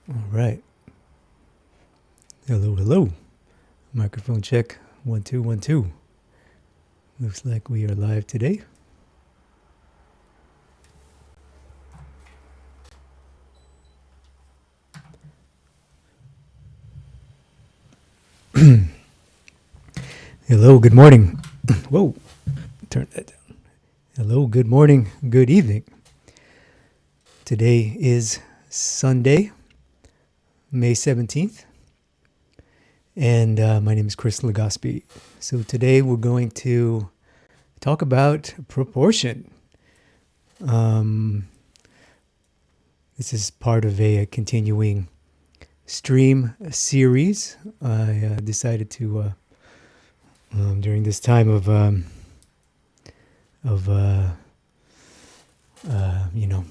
All right. Hello, hello. Microphone check. 1 2 1 2. Looks like we are live today. Hello, good morning. Whoa, turn that down. Hello, good morning, good evening. Today is Sunday, May 17th, and my name is Chris Legaspi. So today we're going to talk about proportion. This is part of a continuing stream series. I decided to, during this time of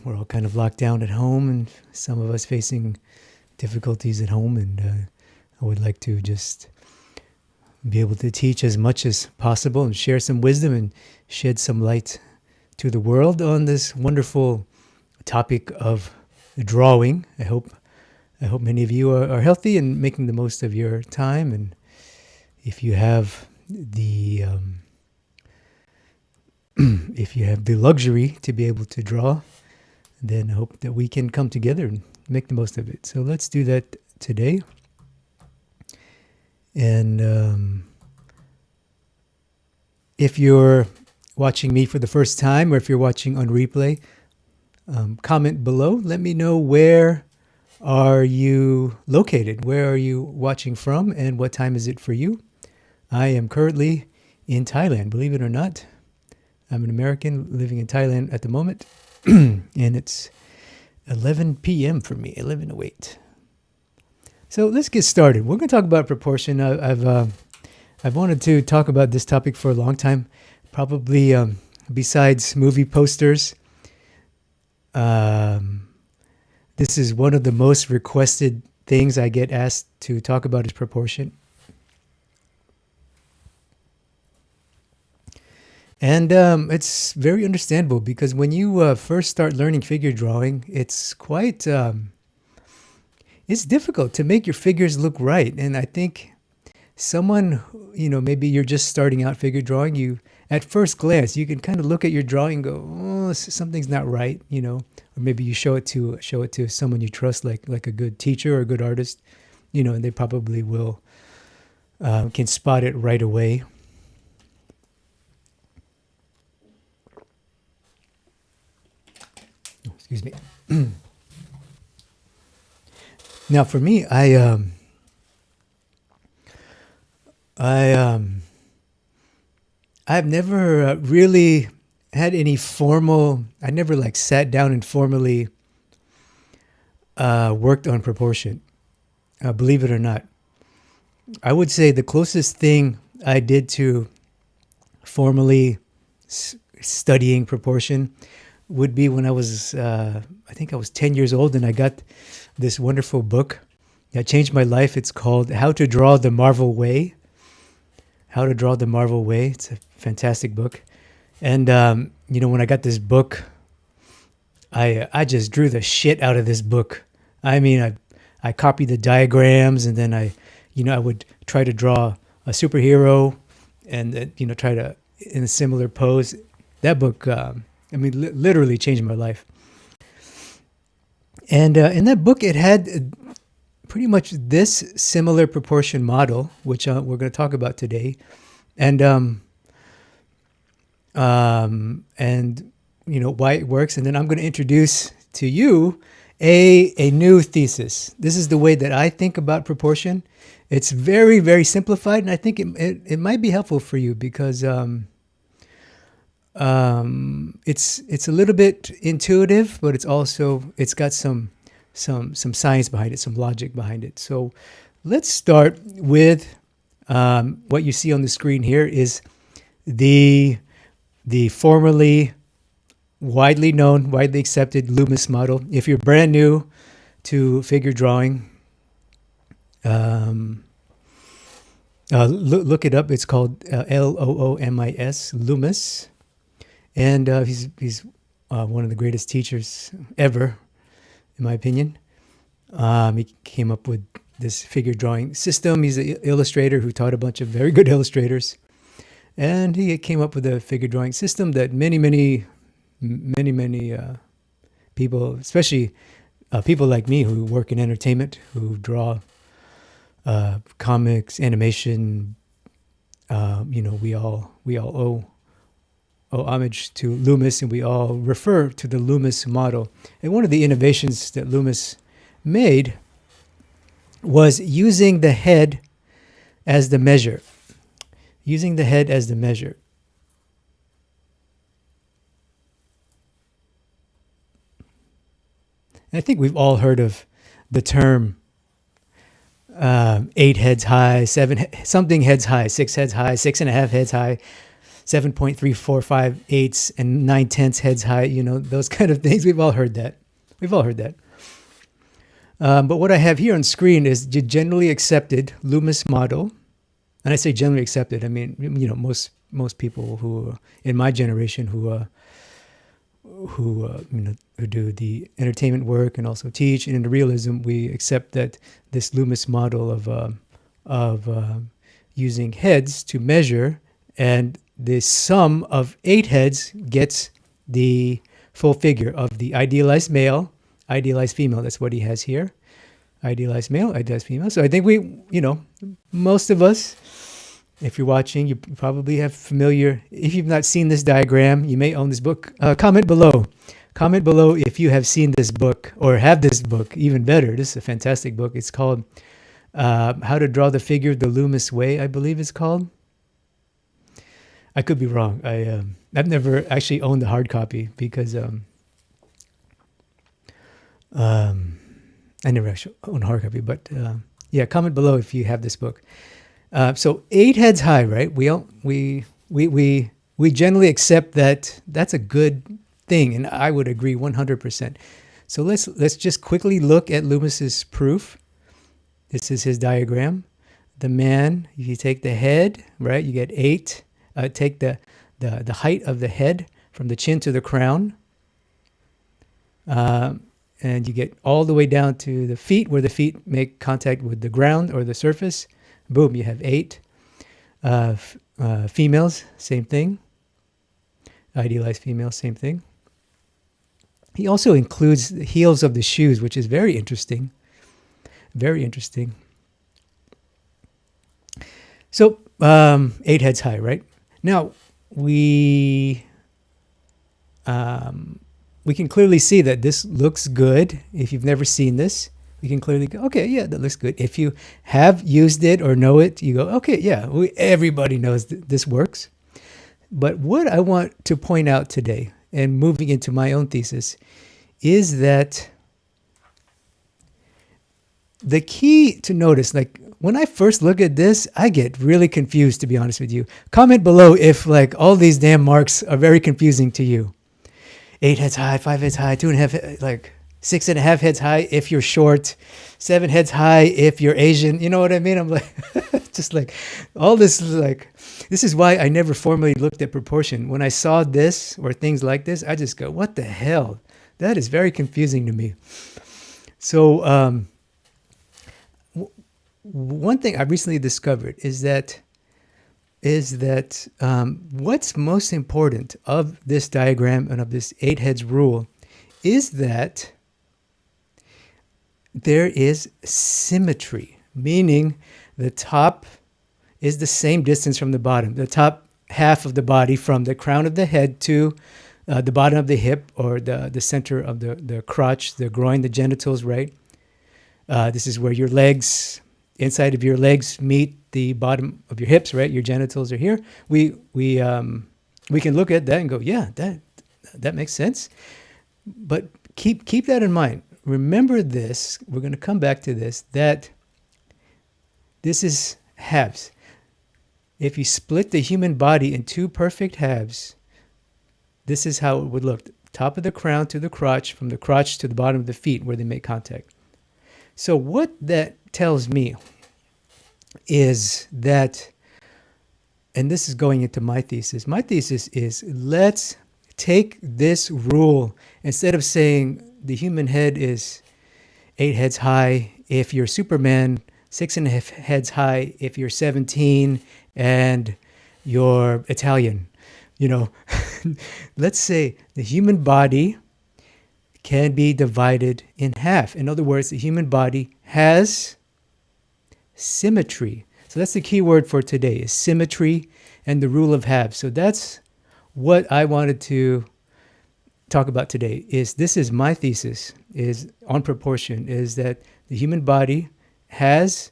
we're all kind of locked down at home, and some of us facing difficulties at home, and I would like to just be able to teach as much as possible and share some wisdom and shed some light to the world on this wonderful topic of drawing. I hope many of you are healthy and making the most of your time, and if you have the if you have the luxury to be able to draw, then I hope that we can come together and make the most of it. So let's do that today. And if you're watching me for the first time, or if you're watching on replay, comment below. Let me know, where are you located? Where are you watching from, and what time is it for you? I am currently in Thailand, believe it or not. I'm an American living in Thailand at the moment, and it's 11 p.m. for me, 11:08. So let's get started. We're going to talk about proportion. I've wanted to talk about this topic for a long time, probably besides movie posters. This is one of the most requested things I get asked to talk about is proportion. And it's very understandable, because when you first start learning figure drawing, it's quite, it's difficult to make your figures look right. And I think someone, maybe you're just starting out figure drawing, at first glance, you can kind of look at your drawing and go, oh, something's not right, or maybe you show it to someone you trust, like a good teacher or a good artist, and they probably will, can spot it right away. Excuse me. Now, for me, I've never really had any formal. I never sat down and formally worked on proportion. Believe it or not, I would say the closest thing I did to formally studying proportion would be when I was, I think I was 10 years old, and I got this wonderful book that changed my life. It's called How to Draw the Marvel Way. How to Draw the Marvel Way. It's a fantastic book. And, when I got this book, I just drew the shit out of this book. I mean, I copied the diagrams, and then I would try to draw a superhero and, try to, in a similar pose. That book, literally changed my life. And in that book, it had pretty much this similar proportion model, which we're going to talk about today, and why it works. And then I'm going to introduce to you a new thesis. This is the way that I think about proportion. It's very, very simplified, and I think it might be helpful for you, because it's a little bit intuitive, but it's got some science behind it, some logic behind it. So let's start with what you see on the screen here is the formerly widely known, widely accepted Loomis model. If you're brand new to figure drawing, look it up. It's called Loomis, Loomis. And he's one of the greatest teachers ever, in my opinion. He came up with this figure drawing system. He's an illustrator who taught a bunch of very good illustrators. And he came up with a figure drawing system that many people, especially people like me who work in entertainment, who draw comics, animation, we all owe homage to Loomis, and we all refer to the Loomis model. And one of the innovations that Loomis made was using the head as the measure. Using the head as the measure. And I think we've all heard of the term 8 heads high, 7 something heads high, 6 heads high, 6.5 heads high, 7.345 and 9/10 heads high. You know, those kind of things. We've all heard that. But what I have here on screen is the generally accepted Loomis model. And I say generally accepted. I mean, most people who in my generation who do the entertainment work and also teach, and in the realism, we accept that this Loomis model of using heads to measure, and the sum of 8 heads gets the full figure of the idealized male, idealized female. That's what he has here. Idealized male, idealized female. So I think most of us, if you're watching, you probably have familiar. If you've not seen this diagram, you may own this book. Comment below. Comment below if you have seen this book or have this book. Even better, this is a fantastic book. It's called How to Draw the Figure the Loomis Way, I believe it's called. I could be wrong. I've never actually owned the hard copy because I never actually owned a hard copy. But yeah, comment below if you have this book. So 8 heads high, right? We generally accept that that's a good thing, and I would agree 100%. So let's just quickly look at Loomis's proof. This is his diagram. The man, if you take the head, right, you get 8. Take the height of the head from the chin to the crown, and you get all the way down to the feet, where the feet make contact with the ground or the surface. Boom, you have 8. Females, same thing. Idealized female, same thing. He also includes the heels of the shoes, which is very interesting. Very interesting. So 8 heads high, right? Now we can clearly see that this looks good. If you've never seen this, we can clearly go, okay, yeah, that looks good. If you have used it or know it, you go, okay, yeah, everybody knows this works. But what I want to point out today, and moving into my own thesis, is that the key to notice, like when I first look at this, I get really confused, to be honest with you. Comment below if like all these damn marks are very confusing to you. 8 heads high, 5 heads high, 2.5, like 6.5 heads high if you're short, 7 heads high if you're Asian. You know what I mean? I'm like, just like all this is like, this is why I never formally looked at proportion. When I saw this or things like this, I just go, what the hell? That is very confusing to me. So one thing I recently discovered is that what's most important of this diagram and of this 8 heads rule is that there is symmetry, meaning the top is the same distance from the bottom. The top half of the body from the crown of the head to the bottom of the hip, or the center of the crotch, the groin, the genitals, right? This is where your legs, inside of your legs meet the bottom of your hips, right? Your genitals are here. We can look at that and go, yeah, that makes sense. But keep that in mind. Remember this. We're going to come back to this. That this is halves. If you split the human body in 2 perfect halves, this is how it would look. Top of the crown to the crotch, from the crotch to the bottom of the feet where they make contact. So what that tells me is that, and this is going into my thesis is let's take this rule, instead of saying the human head is 8 heads high if you're Superman, 6.5 heads high if you're 17 and you're Italian. You know, let's say the human body can be divided in half. In other words, the human body has symmetry. So that's the key word for today, is symmetry and the rule of halves. So that's what I wanted to talk about today. This is my thesis is on proportion, is that the human body has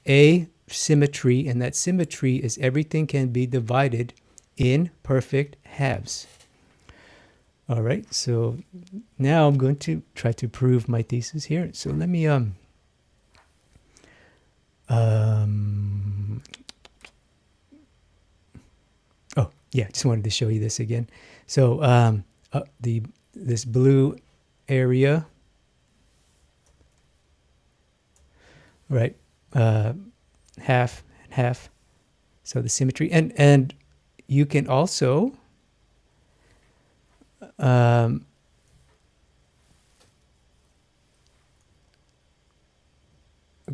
a symmetry, and that symmetry is everything can be divided in perfect halves. All right, so now I'm going to try to prove my thesis here. So let me oh yeah, just wanted to show you this again. So this blue area, right? Half and half. So the symmetry, and you can also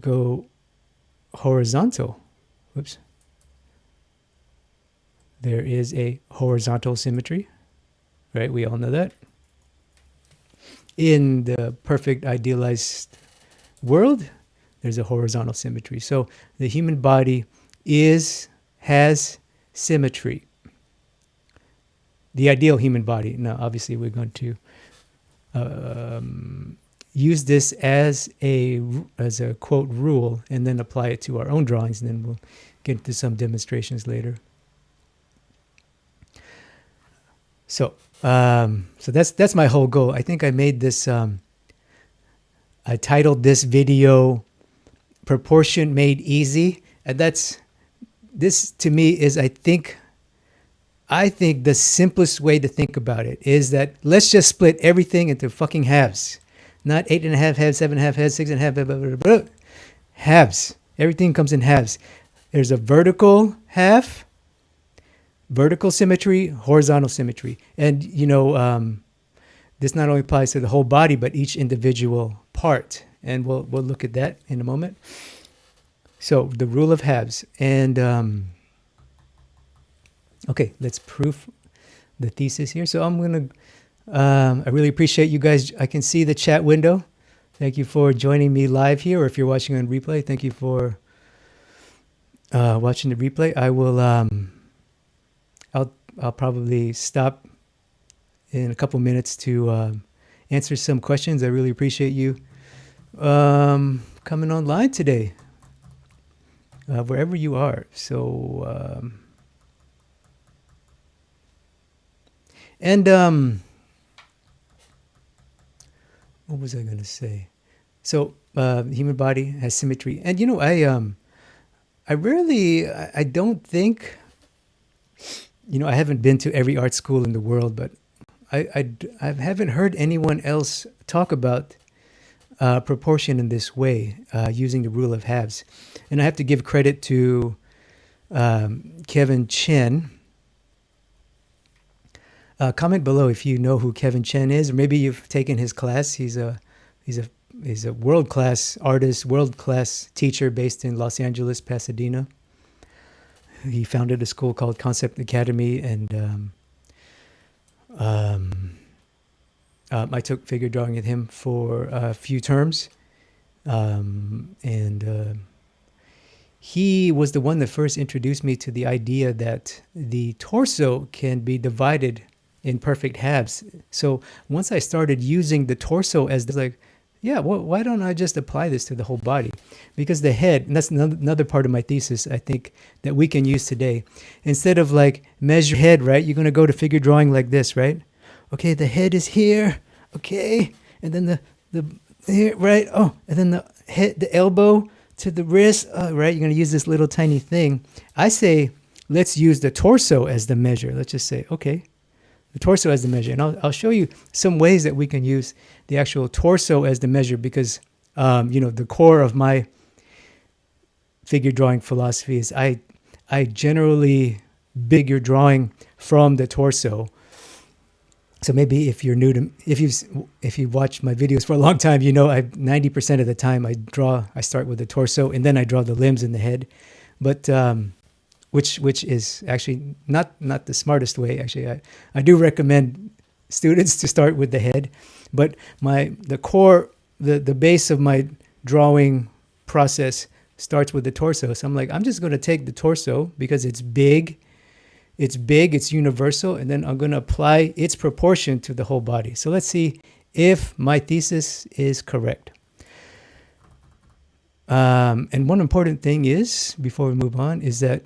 go horizontal. Whoops. There is a horizontal symmetry, right? We all know that. In the perfect idealized world, there's a horizontal symmetry. So the human body has symmetry. The ideal human body. Now, obviously, we're going to use this as a quote rule, and then apply it to our own drawings, and then we'll get into some demonstrations later. So that's my whole goal. I think I made this. I titled this video "Proportion Made Easy," and this to me is I think the simplest way to think about it is that let's just split everything into fucking halves. Not 8.5 halves, 7.5 halves, 6.5 blah, blah, blah, blah. Halves. Everything comes in halves. There's a vertical half, vertical symmetry, horizontal symmetry. And, this not only applies to the whole body, but each individual part. And we'll look at that in a moment. So the rule of halves. And, okay, let's prove the thesis here. So I'm going to, I really appreciate you guys. I can see the chat window. Thank you for joining me live here, or if you're watching on replay, thank you for watching the replay. I will, I'll probably stop in a couple minutes to answer some questions. I really appreciate you coming online today, wherever you are. So, what was I going to say? So, the human body has symmetry. And, I don't think, I haven't been to every art school in the world, but I haven't heard anyone else talk about proportion in this way, using the rule of halves. And I have to give credit to Kevin Chen. Comment below if you know who Kevin Chen is, or maybe you've taken his class. He's a world-class artist, world-class teacher based in Los Angeles, Pasadena. He founded a school called Concept Academy, and I took figure drawing with him for a few terms, and he was the one that first introduced me to the idea that the torso can be divided in perfect halves. So once I started using the torso as why don't I just apply this to the whole body? Because the head, and that's another part of my thesis, I think, that we can use today. Instead of measure head, right? You're going to go to figure drawing like this, right? Okay, the head is here, okay? And then the here, right? Oh, and then the head, the elbow to the wrist, right? You're going to use this little tiny thing. I say, let's use the torso as the measure. Let's just say, okay, the torso as the measure. And I'll show you some ways that we can use the actual torso as the measure, because, the core of my figure drawing philosophy is I generally figure drawing from the torso. So maybe if you're new to, if you've watched my videos for a long time, you know, 90% of the time I start with the torso and then I draw the limbs and the head, but which is actually not the smartest way. Actually, I do recommend students to start with the head, but the base of my drawing process starts with the torso. So I'm like, I'm just going to take the torso because it's big, it's universal, and then I'm going to apply its proportion to the whole body. So let's see if my thesis is correct. And one important thing is, before we move on, is that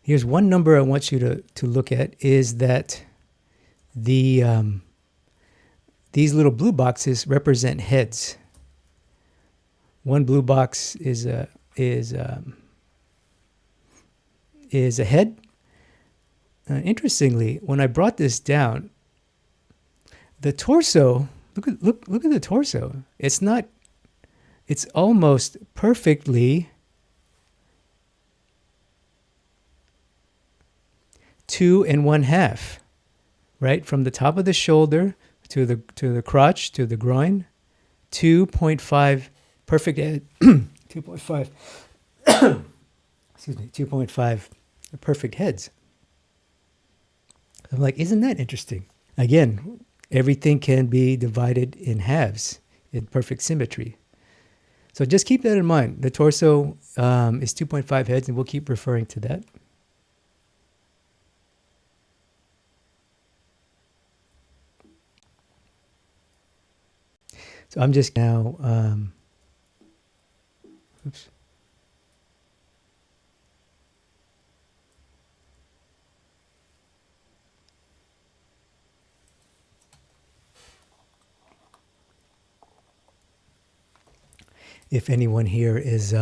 here's one number I want you to look at, is that these little blue boxes represent heads. One blue box is a head. Interestingly, when I brought this down, the torso, look at the torso. It's almost perfectly 2 1/2, right? From the top of the shoulder to the crotch to the groin, 2.5 perfect head, 2.5 excuse me, 2.5 perfect heads. I'm like, isn't that interesting? Again, everything can be divided in halves in perfect symmetry. So just keep that in mind. The torso is 2.5 heads, and we'll keep referring to that. So I'm just now, oops. If anyone here is,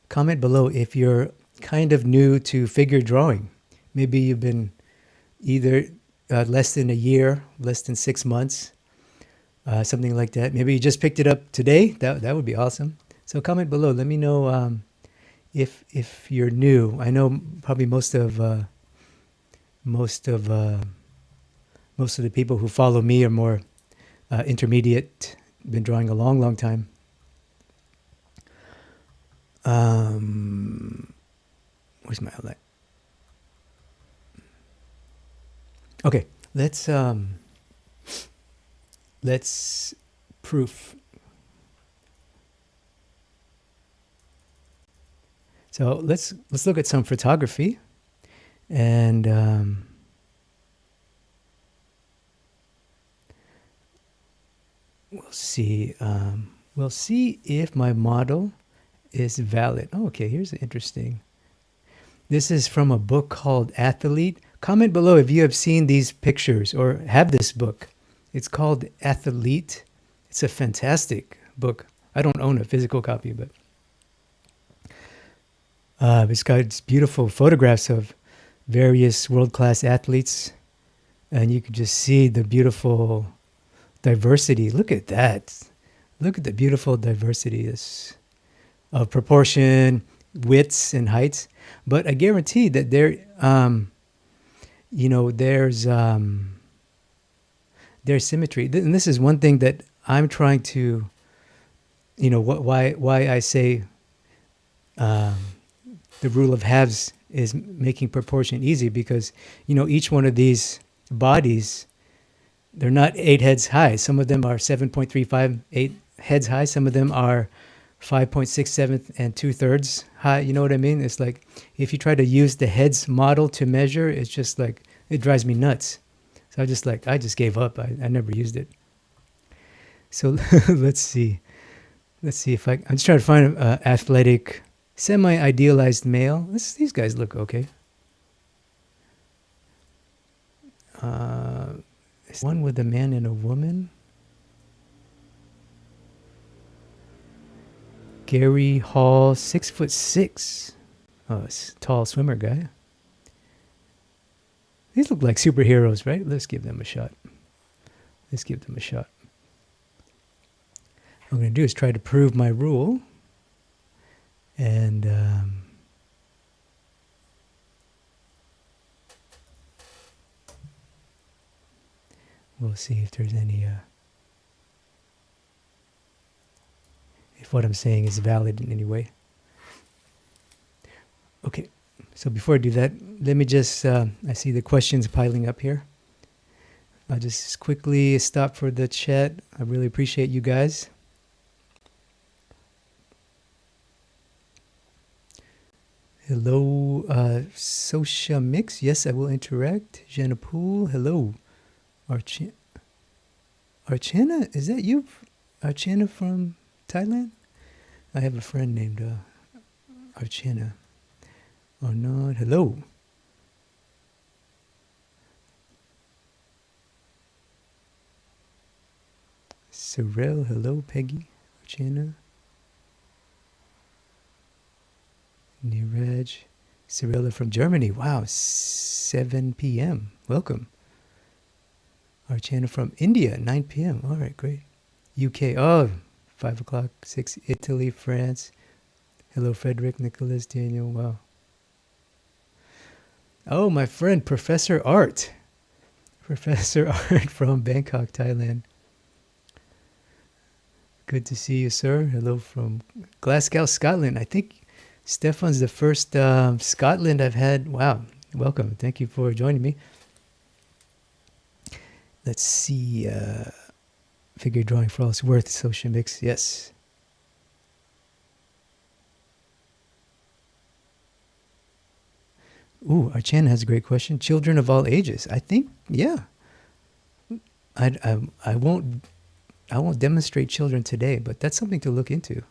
comment below if you're kind of new to figure drawing. Maybe you've been either less than a year, less than 6 months, something like that. Maybe you just picked it up today. That would be awesome. So comment below. Let me know if you're new. I know probably most of the people who follow me are more intermediate, been drawing a long time. Where's my outline? Okay, let's proof. So let's look at some photography, and we'll see if my model is valid. Oh, okay, here's interesting. This is from a book called Athlete. Comment below if you have seen these pictures or have this book. It's called Athlete. It's a fantastic book. I don't own a physical copy, but it's got beautiful photographs of various world-class athletes, and you can just see the beautiful diversity. Look at that. Look at the beautiful diversity of proportion, widths, and heights. But I guarantee that there's symmetry. And this is one thing that I'm trying to, why I say the rule of halves is making proportion easy, because, each one of these bodies, they're not 8 heads high. Some of them are 7.358 heads high. Some of them are 5.67 and 2/3 high. You know what I mean? It's like, if you try to use the heads model to measure, it's just like, it drives me nuts. So I just gave up. I never used it. So let's see if I'm just trying to find an athletic, semi-idealized male. These guys look okay. One with a man and a woman. Gary Hall, 6'6". Oh, tall swimmer guy. These look like superheroes, right? Let's give them a shot. What I'm going to do is try to prove my rule. And We'll see if there's any, if what I'm saying is valid in any way. Okay, so before I do that, let me just, I see the questions piling up here. I'll just quickly stop for the chat. I really appreciate you guys. Hello, Sosha Mix. Yes, I will interact. Jenna Pool. Hello. Archana, is that you? Archana from Thailand? I have a friend named Archana. Or not. Hello. Sorrel. Hello, Peggy. Archana. Niraj. Cirilla from Germany. Wow, 7 p.m. Welcome. Archana from India, 9 p.m. All right, great. UK, 5 o'clock, 6. Italy, France. Hello, Frederick, Nicholas, Daniel. Wow. Oh, my friend, Professor Art. Professor Art from Bangkok, Thailand. Good to see you, sir. Hello from Glasgow, Scotland. I think Stefan's the first Scotland I've had. Wow. Welcome. Thank you for joining me. Let's see. Figure drawing for all it's worth. Social mix. Yes. Ooh, Archana has a great question. Children of all ages. I think, yeah. I won't demonstrate children today, but that's something to look into.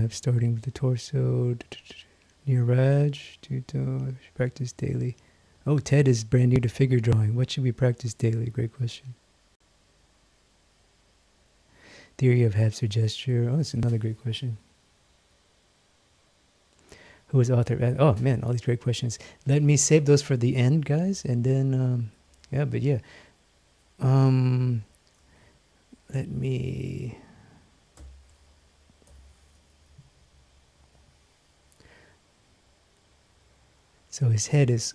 Starting with the torso. Niraj, Tuto, practice daily. Oh, Ted is brand new to figure drawing. What should we practice daily? Great question. Theory of halves or gesture. Oh, that's another great question. Who is author? Oh man, all these great questions. Let me save those for the end, guys, and then yeah. Let me. So his head is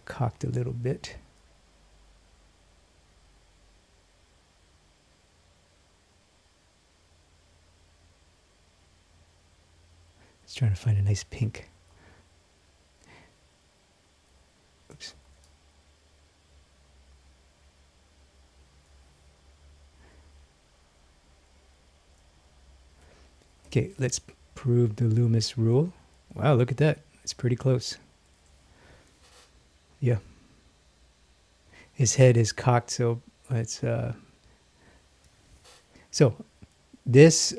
cocked a little bit. Just trying to find a nice pink. Oops. Okay, let's prove the Loomis rule. Wow, look at that. It's pretty close. Yeah. His head is cocked, so it's so this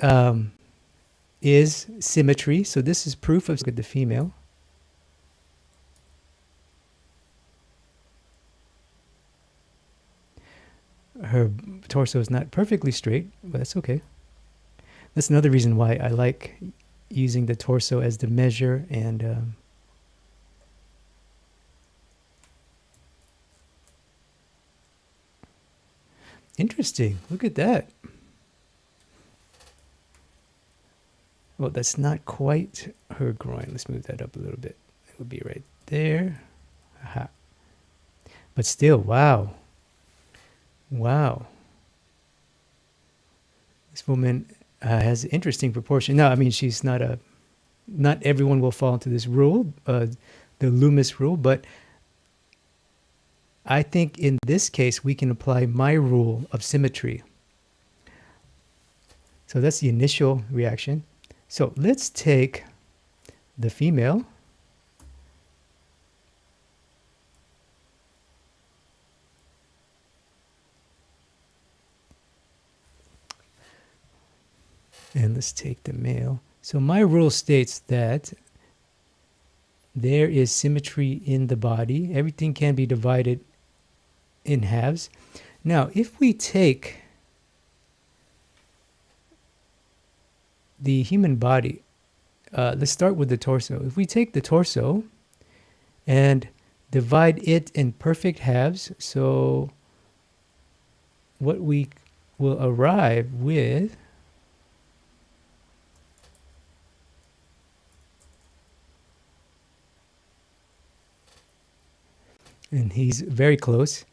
is symmetry. So this is proof of the female. Her torso is not perfectly straight, but that's okay. That's another reason why I like using the torso as the measure. And interesting. Look at that. Well, that's not quite her groin. Let's move that up a little bit. It would be right there. Aha. But still, wow. Wow. This woman has interesting proportion. Now, I mean, she's not everyone will fall into this rule, the Loomis rule, but I think in this case, we can apply my rule of symmetry. So that's the initial reaction. So let's take the female. And let's take the male. So my rule states that there is symmetry in the body. Everything can be divided in halves. Now, if we take the human body, let's start with the torso. If we take the torso and divide it in perfect halves, so what we will arrive with and he's very close.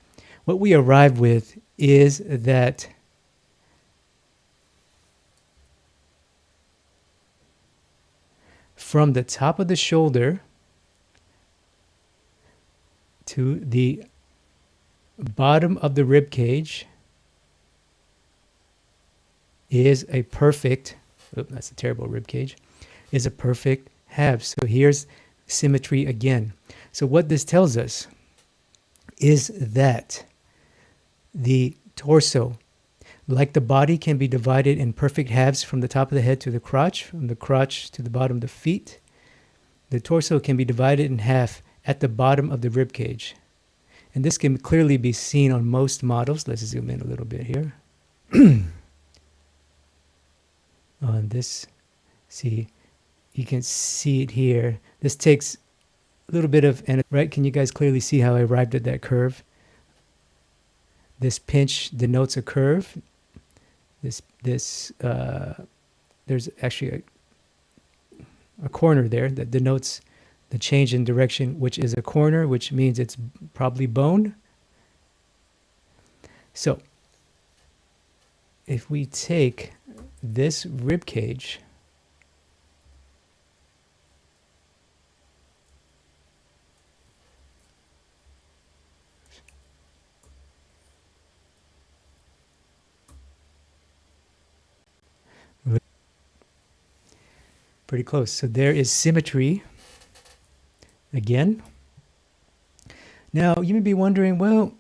What we arrive with is that from the top of the shoulder to the bottom of the rib cage is a perfect, that's a terrible rib cage, is a perfect half. So here's symmetry again. So what this tells us is that the torso, like the body, can be divided in perfect halves from the top of the head to the crotch, from the crotch to the bottom of the feet. The torso can be divided in half at the bottom of the rib cage. And this can clearly be seen on most models. Let's zoom in a little bit here. On this, see, you can see it here. This takes a little bit of, and right, can you guys clearly see how I arrived at that curve? This pinch denotes a curve. There's actually a corner there that denotes the change in direction, which is a corner, which means it's probably bone. So if we take this rib cage pretty close. So there is symmetry again. Now you may be wondering, well,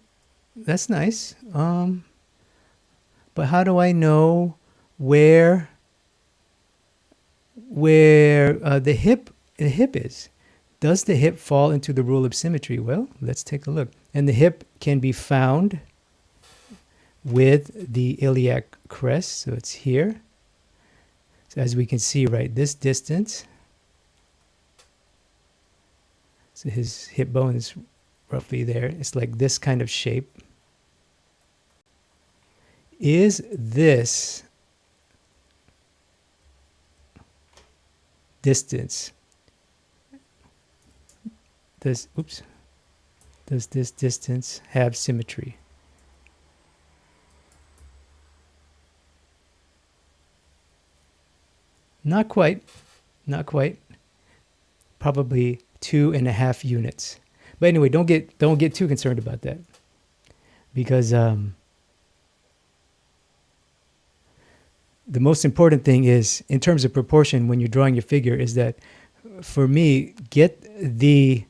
that's nice. But how do I know where the hip is? Does the hip fall into the rule of symmetry? Well, let's take a look. And the hip can be found with the iliac crest. So it's here. So as we can see, right, this distance, so his hip bone is roughly there. It's like this kind of shape. Is this distance, does this distance have symmetry? Not quite. Probably 2.5 units. But anyway, don't get too concerned about that, because the most important thing is, in terms of proportion, when you're drawing your figure, is that, for me, get the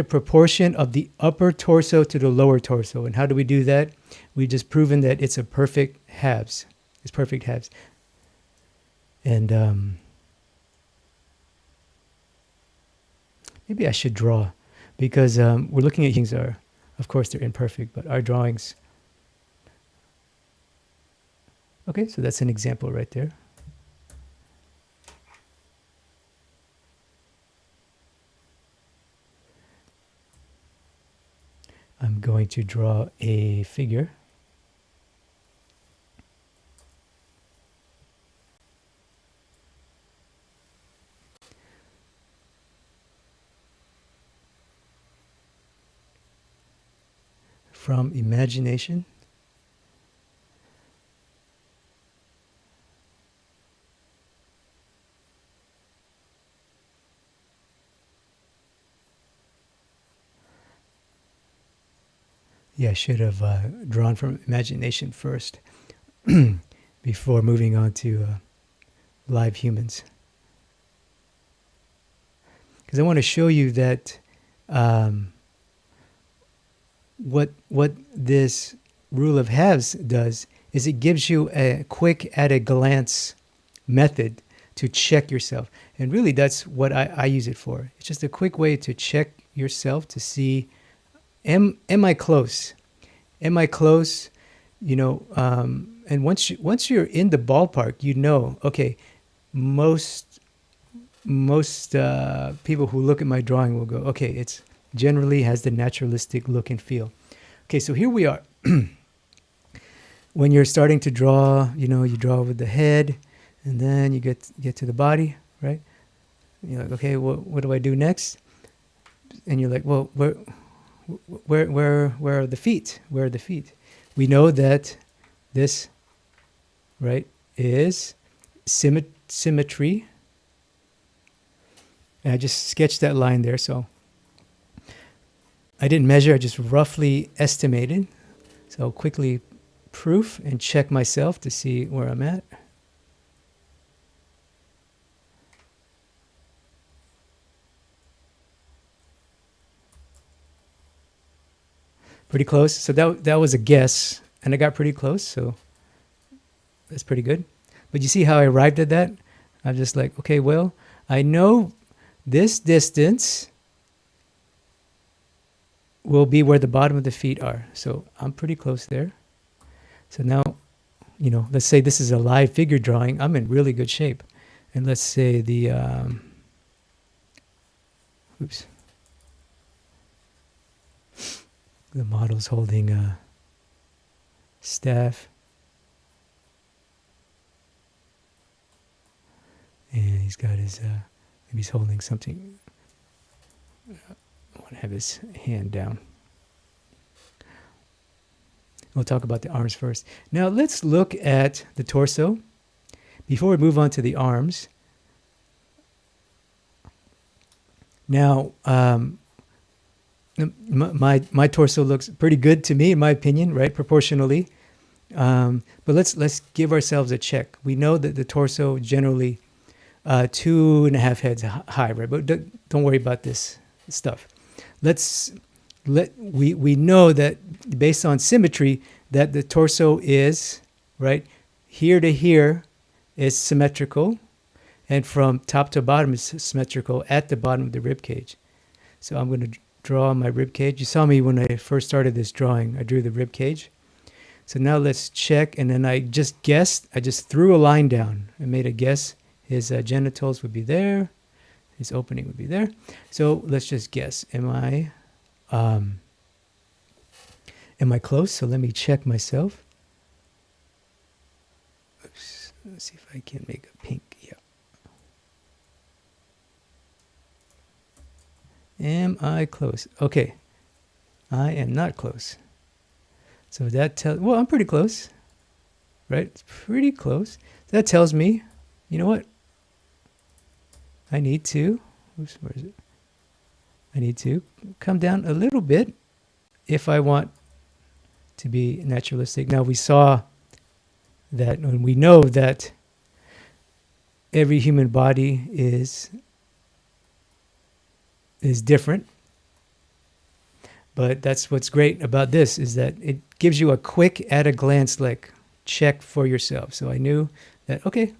proportion of the upper torso to the lower torso. And how do we do that? We just proven that it's a perfect halves. It's perfect halves. And maybe I should draw, because we're looking at things are, of course, they're imperfect, but our drawings. Okay, so that's an example right there. I'm going to draw a figure. From imagination. Yeah, I should have drawn from imagination first before moving on to live humans. Because I want to show you that what this rule of halves does is it gives you a quick at-a-glance method to check yourself. And really, that's what I use it for. It's just a quick way to check yourself to see, am I close? Am I close? You know, and once you're in the ballpark, you know, okay, most people who look at my drawing will go, okay, it's generally has the naturalistic look and feel. Okay, so here we are. When you're starting to draw, you know, you draw with the head, and then you get to the body, right? You're like, okay, what do I do next? and you're like, well, where are the feet? Where are the feet? We know that this, right, is symmetry. And I just sketched that line there, so I didn't measure, I just roughly estimated. So I'll quickly proof and check myself to see where I'm at. Pretty close. So that was a guess, and I got pretty close, so that's pretty good. But you see how I arrived at that? I'm just like, okay, well, I know this distance will be where the bottom of the feet are. So I'm pretty close there. So now, you know, let's say this is a live figure drawing. I'm in really good shape. And let's say the, oops. The model's holding a staff. And he's got his, maybe he's holding something. I want to have his hand down. We'll talk about the arms first. Now let's look at the torso. Before we move on to the arms. Now, my torso looks pretty good to me, in my opinion, right? Proportionally. But let's give ourselves a check. We know that the torso generally 2.5 heads high, right? But don't worry about this stuff. We know that based on symmetry that the torso is right here to here is symmetrical, and from top to bottom is symmetrical at the bottom of the rib cage. So I'm going to draw my rib cage. You saw me when I first started this drawing. I drew the rib cage. So now let's check, and then I just guessed. I just threw a line down. I made a guess. His genitals would be there. His opening would be there. So let's just guess. Am I close? So let me check myself. Oops. Let's see if I can make a pink. Yeah. Am I close? Okay. I am not close. So that tells, well, I'm pretty close, right? It's pretty close. That tells me, you know what? I need to, oops, where is it? I need to come down a little bit if I want to be naturalistic. Now we saw that, and we know that every human body is different. But that's what's great about this, is that it gives you a quick, at a glance, like check for yourself. So I knew that, okay,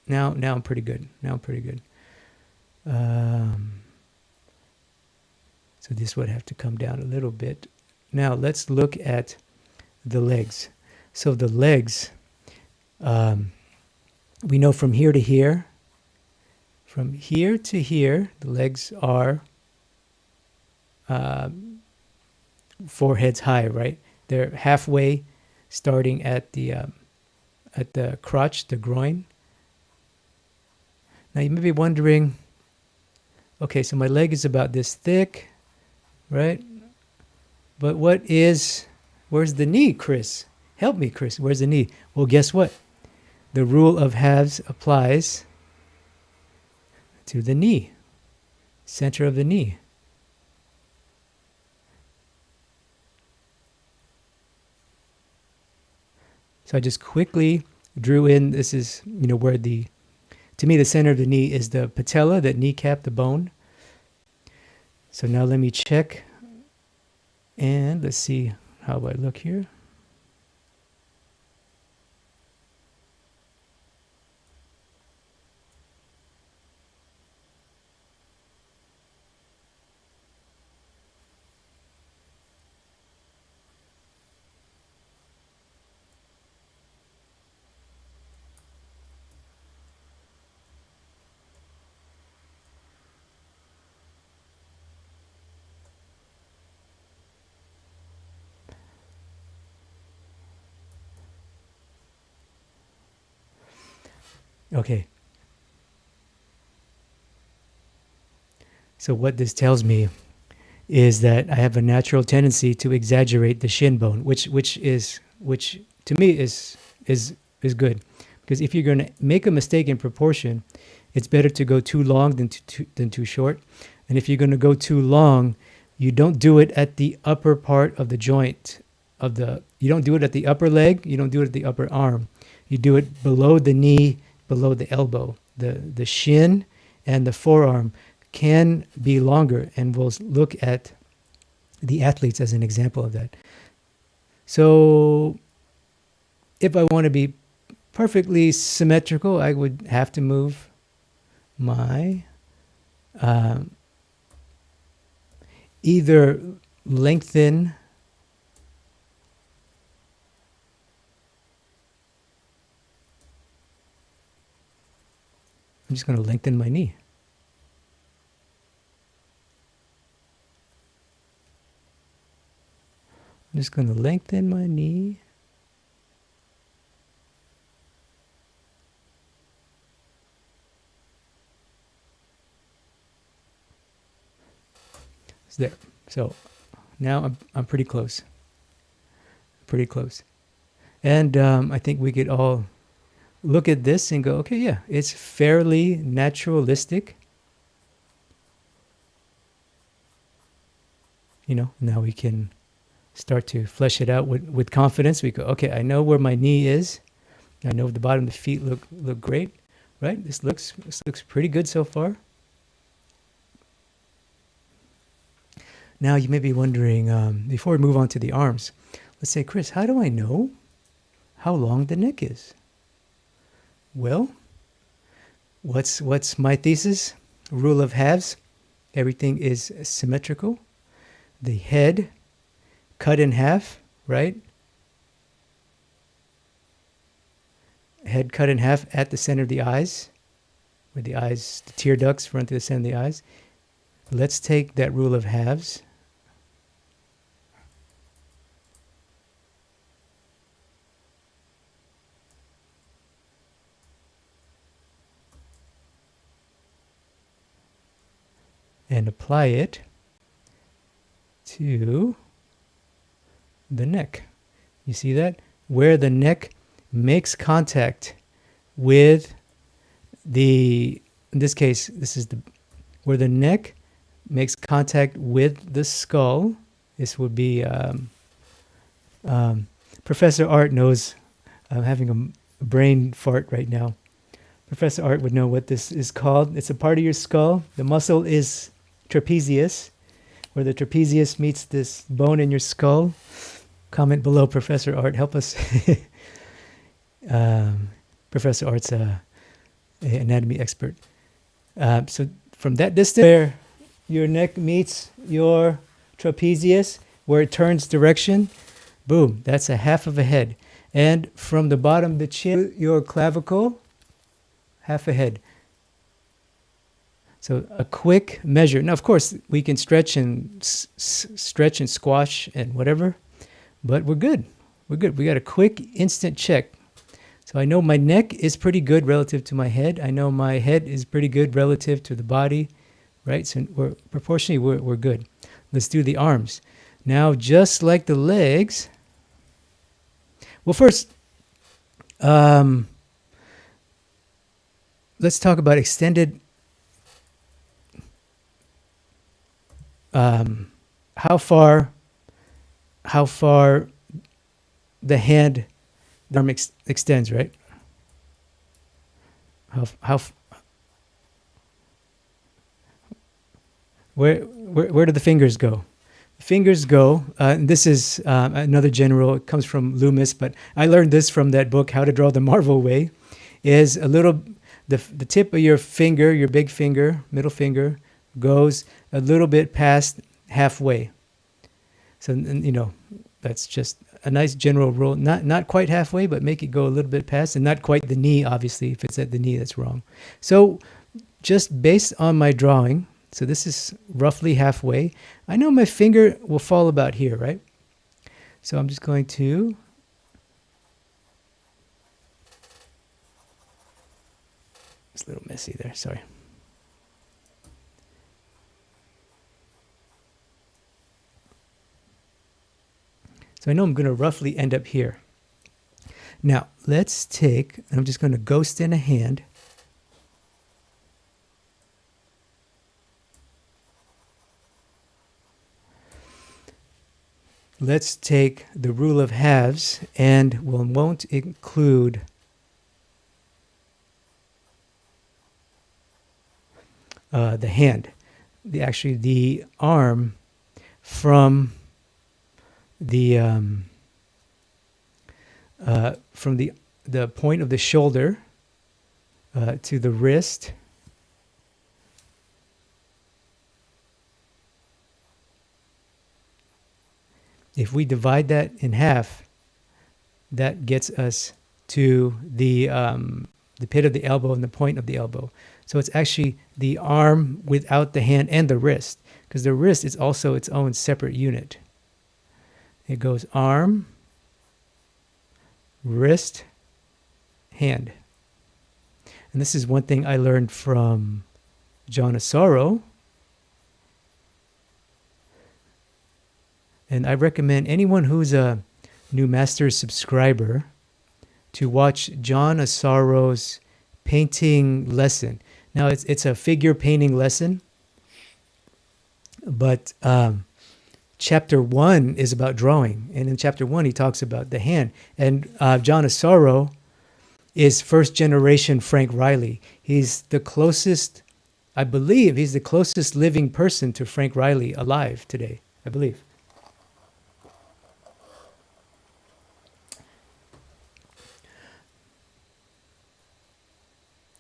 now I'm pretty good. Now I'm pretty good. So this would have to come down a little bit. Now let's look at the legs. So the legs, we know from here to here, the legs are 4 heads high, right? They're halfway, starting at the crotch, the groin. Now you may be wondering, okay, so my leg is about this thick, right? But where's the knee, Chris? Help me, Chris. Where's the knee? Well, guess what? The rule of halves applies to the knee, center of the knee. So I just quickly drew in, this is, where to me, the center of the knee is the patella, that kneecap, the bone. So now let me check, and let's see how I look here. Okay. So what this tells me is that I have a natural tendency to exaggerate the shin bone, which to me is good, because if you're going to make a mistake in proportion, it's better to go too long than too short. And if you're going to go too long, you don't do it at the upper part of the joint you don't do it at the upper leg, you don't do it at the upper arm. You do it below the knee, below the elbow. The shin and the forearm can be longer, and we'll look at the athletes as an example of that. So if I want to be perfectly symmetrical, I would have to move my either lengthen I'm just going to lengthen my knee. I'm just going to lengthen my knee. It's there. So now I'm pretty close. Pretty close. And I think we could all look at this and go, okay, yeah, it's fairly naturalistic. Now we can start to flesh it out with confidence. We go, okay, I know where my knee is. I know the bottom of the feet look great, right? This looks pretty good so far. Now you may be wondering, before we move on to the arms, let's say, Chris, how do I know how long the neck is? Well, what's my thesis? Rule of halves. Everything is symmetrical. The head cut in half, right? Head cut in half at the center of the eyes, where the tear ducts run through the center of the eyes. Let's take that rule of halves. And apply it to the neck. You see that? Where the neck makes contact with in this case, where the neck makes contact with the skull. This would be, Professor Art knows. I'm having a brain fart right now. Professor Art would know what this is called. It's a part of your skull. The muscle is trapezius, where the trapezius meets this bone in your skull. Comment below, Professor Art. Help us. Professor Art's an anatomy expert. So from that distance, where your neck meets your trapezius, where it turns direction, boom, that's a half of a head. And from the bottom of the chin, your clavicle, half a head. So a quick measure. Now, of course, we can stretch and squash and whatever, but we're good. We're good. We got a quick, instant check. So I know my neck is pretty good relative to my head. I know my head is pretty good relative to the body, right? So we're good. Let's do the arms. Now, just like the legs. Well, first, let's talk about extended. How far the arm extends, right? Where do the fingers go? The fingers go. And this is another general. It comes from Loomis, but I learned this from that book, How to Draw the Marvel Way. Is a little the tip of your finger, your big finger, middle finger, goes a little bit past halfway. So that's just a nice general rule. Not quite halfway, but make it go a little bit past, and not quite the knee, obviously. If it's at the knee, that's wrong. So just based on my drawing, so this is roughly halfway. I know my finger will fall about here, right? So I'm just going to it's a little messy there, sorry. So I know I'm going to roughly end up here. Now, let's take, I'm just going to ghost in a hand. Let's take the rule of halves, and we won't include the hand, actually the arm from the point of the shoulder to the wrist. If we divide that in half, that gets us to the pit of the elbow and the point of the elbow. So it's actually the arm without the hand and the wrist, because the wrist is also its own separate unit. It goes arm, wrist, hand. And this is one thing I learned from John Asaro. And I recommend anyone who's a New Masters subscriber to watch John Asaro's painting lesson. Now, it's a figure painting lesson, but chapter 1 is about drawing. And in chapter 1, he talks about the hand. And John Asaro is first generation Frank Riley. He's the closest, I believe, he's the closest living person to Frank Riley alive today, I believe.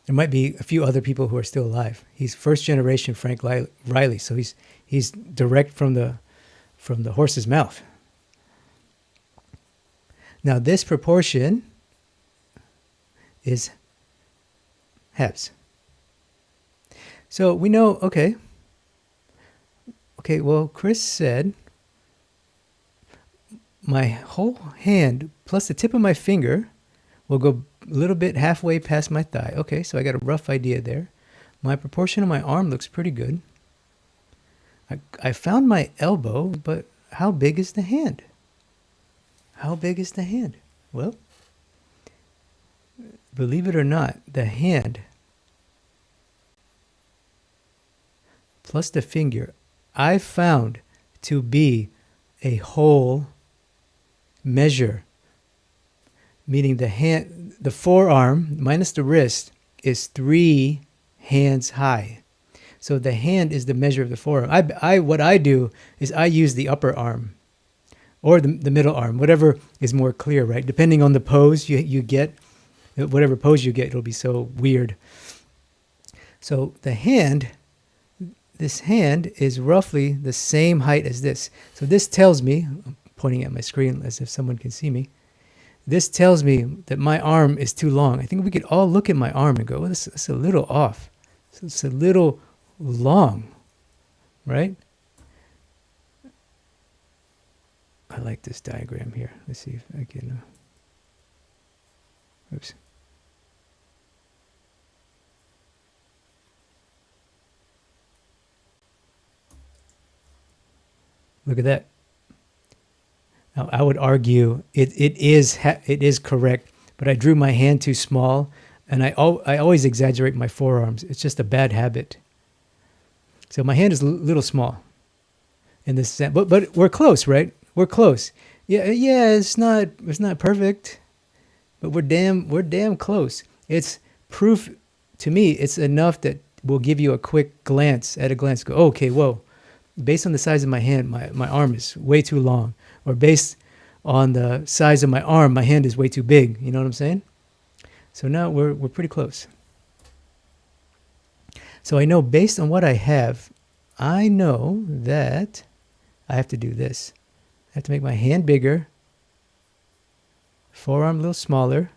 There might be a few other people who are still alive. He's first generation Frank Riley, so he's direct from the horse's mouth. Now this proportion is halves. So we know, okay, well, Chris said my whole hand plus the tip of my finger will go a little bit halfway past my thigh. Okay, so I got a rough idea there. My proportion of my arm looks pretty good. I found my elbow, but how big is the hand? How big is the hand? Well, believe it or not, the hand plus the finger I found to be a whole measure. Meaning the forearm minus the wrist is 3 hands high. So the hand is the measure of the forearm. What I do is I use the upper arm or the middle arm, whatever is more clear, right? Depending on the pose you get, whatever pose you get, it'll be so weird. So the hand, this hand is roughly the same height as this. So this tells me, I'm pointing at my screen as if someone can see me, this tells me that my arm is too long. I think we could all look at my arm and go, well, that's a little off. It's a little long, right? I like this diagram here. Let's see if I can... oops. Look at that. Now, I would argue it is correct, but I drew my hand too small, and I always exaggerate my forearms. It's just a bad habit. So my hand is a little small in this sense, but we're close, right? We're close. Yeah, it's not perfect, but we're damn close. It's proof to me. It's enough that will give you a quick glance. At a glance, go, okay, whoa. Based on the size of my hand, my arm is way too long. Or based on the size of my arm, my hand is way too big. You know what I'm saying? So now we're pretty close. So I know based on what I have, I know that I have to do this. I have to make my hand bigger, forearm a little smaller,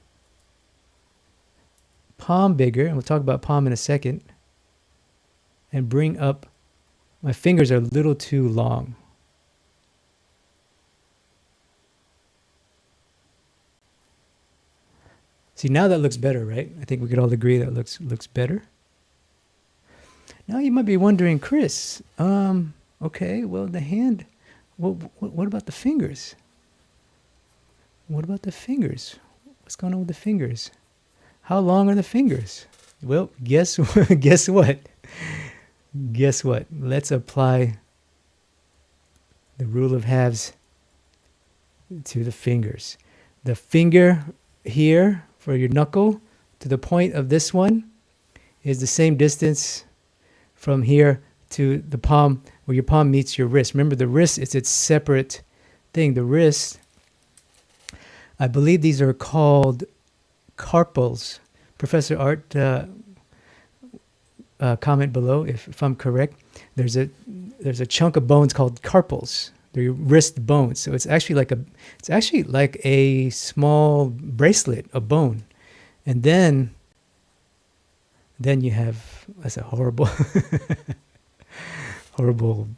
palm bigger, and we'll talk about palm in a second, and bring up, my fingers are a little too long. See, now that looks better, right? I think we could all agree that looks better. Now you might be wondering, Chris, okay, well, the hand, what about the fingers? What about the fingers? What's going on with the fingers? How long are the fingers? Well, guess guess what? Guess what? Let's apply the rule of halves to the fingers. The finger here for your knuckle to the point of this one is the same distance from here to the palm where your palm meets your wrist. Remember, the wrist is its separate thing. The wrist, I believe these are called carpals. Professor Art, comment below if I'm correct. There's a chunk of bones called carpals. They're your wrist bones. So it's actually like a small bracelet of bone. And then you have, that's a horrible horrible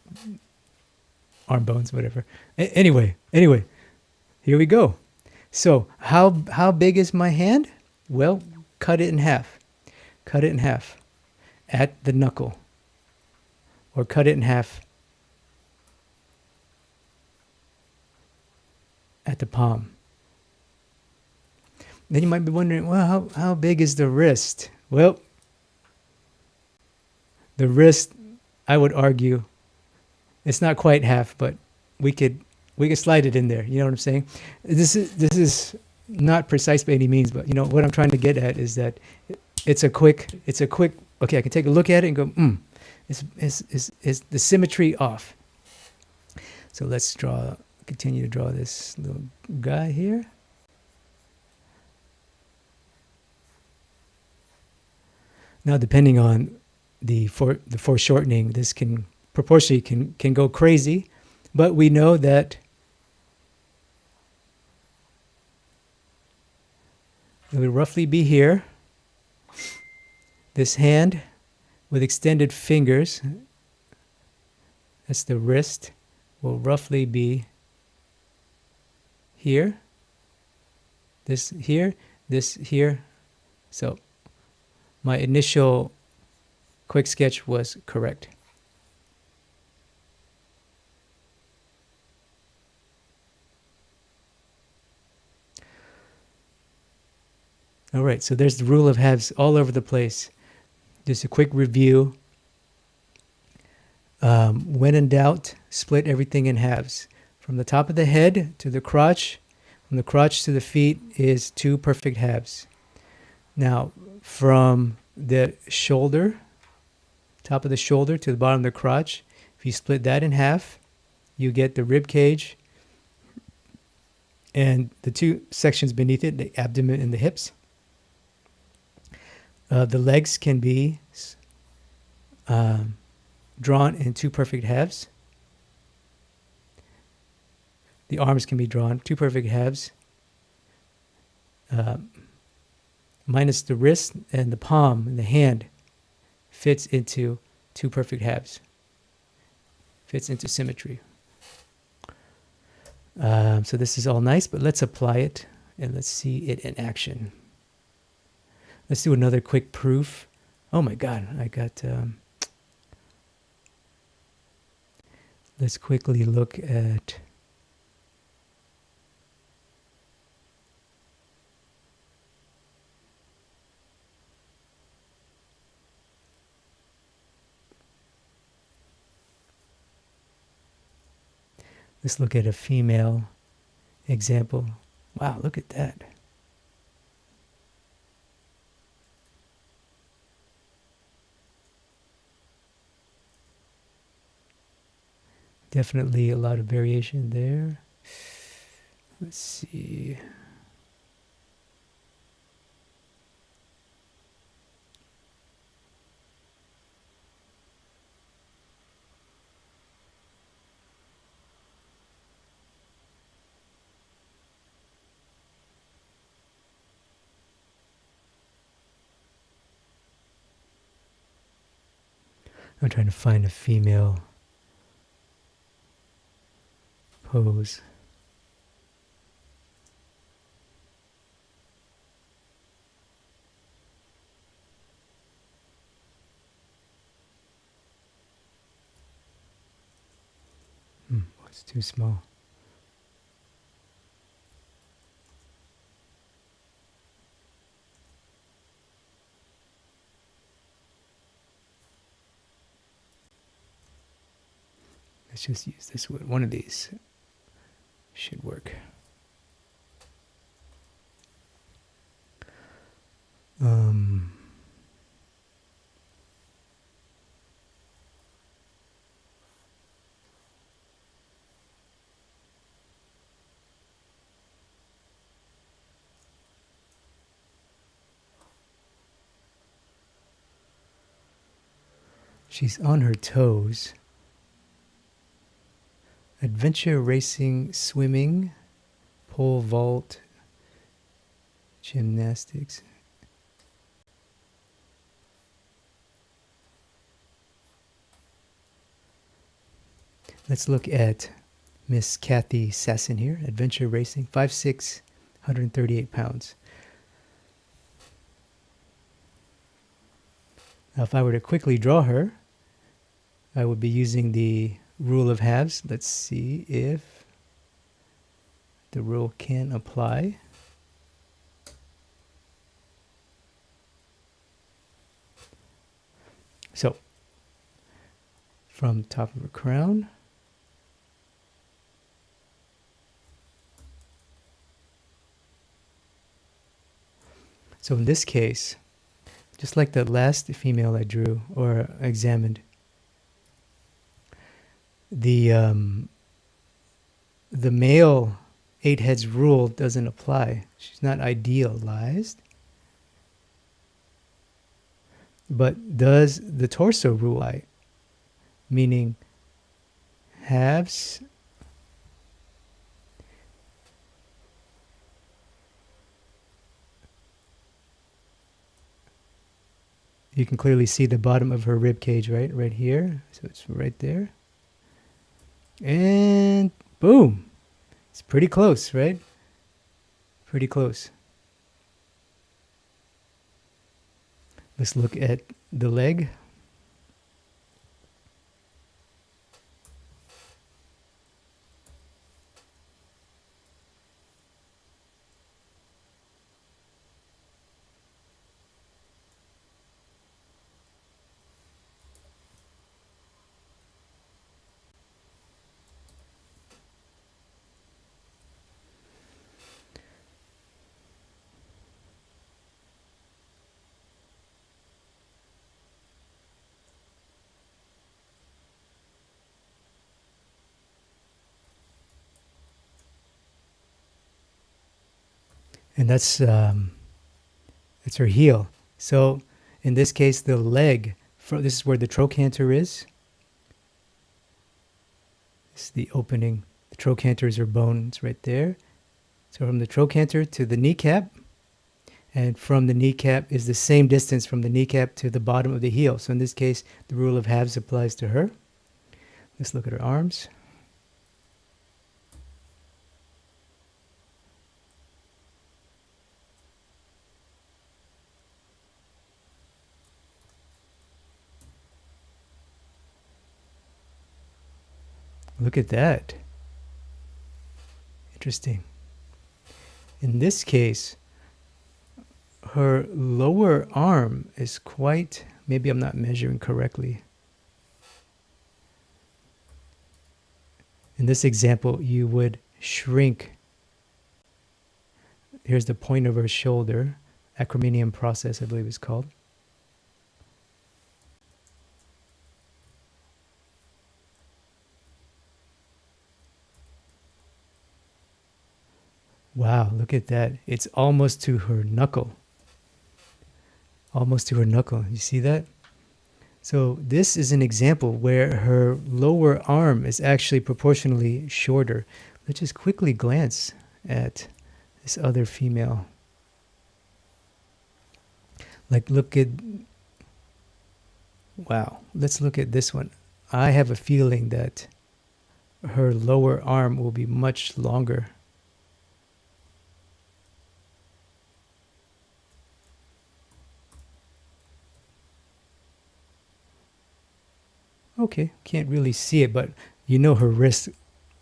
arm bones, whatever. Anyway, here we go. So how big is my hand? Well, cut it in half. Cut it in half at the knuckle, or cut it in half at the palm. Then you might be wondering, well, how big is the wrist? Well, the wrist, I would argue, it's not quite half, but we could slide it in there. You know what I'm saying? This is not precise by any means, but you know what I'm trying to get at is that it's a quick. Okay, I can take a look at it and go, is the symmetry off? So let's continue to draw this little guy here. Now, depending on the foreshortening, this can proportionally can go crazy, but we know that it would roughly be here. This hand with extended fingers, that's the wrist, will roughly be here. This here, this here. So my initial quick sketch was correct. All right, so there's the rule of halves all over the place. Just a quick review. When in doubt, split everything in halves. From the top of the head to the crotch, from the crotch to the feet is 2 perfect halves. Now, from the shoulder, top of the shoulder to the bottom of the crotch, if you split that in half, you get the rib cage and the 2 sections beneath it, the abdomen and the hips. The legs can be drawn in 2 perfect halves. The arms can be drawn 2 perfect halves, minus the wrist and the palm and the hand fits into 2 perfect halves. Fits into symmetry. So this is all nice, but let's apply it and let's see it in action. Let's do another quick proof. Oh my God, I got... let's quickly look at... Let's look at a female example. Wow, look at that. Definitely a lot of variation there. Let's see. I'm trying to find a female pose. It's too small. Let's just use this one. One of these should work. She's on her toes. Adventure racing, swimming, pole vault, gymnastics. Let's look at Miss Kathy Sasson here. Adventure racing, 5'6", 138 pounds. Now, if I were to quickly draw her, I would be using the rule of halves. Let's see if the rule can apply. So, from top of her crown, so in this case, just like the last female I drew or examined, the male 8 heads rule doesn't apply. She's not idealized. But does the torso rule apply? Meaning halves you can clearly see the bottom of her rib cage, right here. So it's right there. And boom. It's pretty close, right? Pretty close. Let's look at the leg. And that's her heel. So in this case, the leg, this is where the trochanter is. This is the opening. The trochanter is her bone. It's right there. So from the trochanter to the kneecap, and from the kneecap is the same distance from the kneecap to the bottom of the heel. So in this case, the rule of halves applies to her. Let's look at her arms. Look at that. Interesting. In this case, her lower arm is quite, maybe I'm not measuring correctly. In this example, you would shrink. Here's the point of her shoulder. Acromanium process, I believe it's called. Wow, look at that. It's almost to her knuckle. Almost to her knuckle. You see that? So this is an example where her lower arm is actually proportionally shorter. Let's just quickly glance at this other female. Like, look at, wow, let's look at this one. I have a feeling that her lower arm will be much longer. Okay, can't really see it, but you know her wrist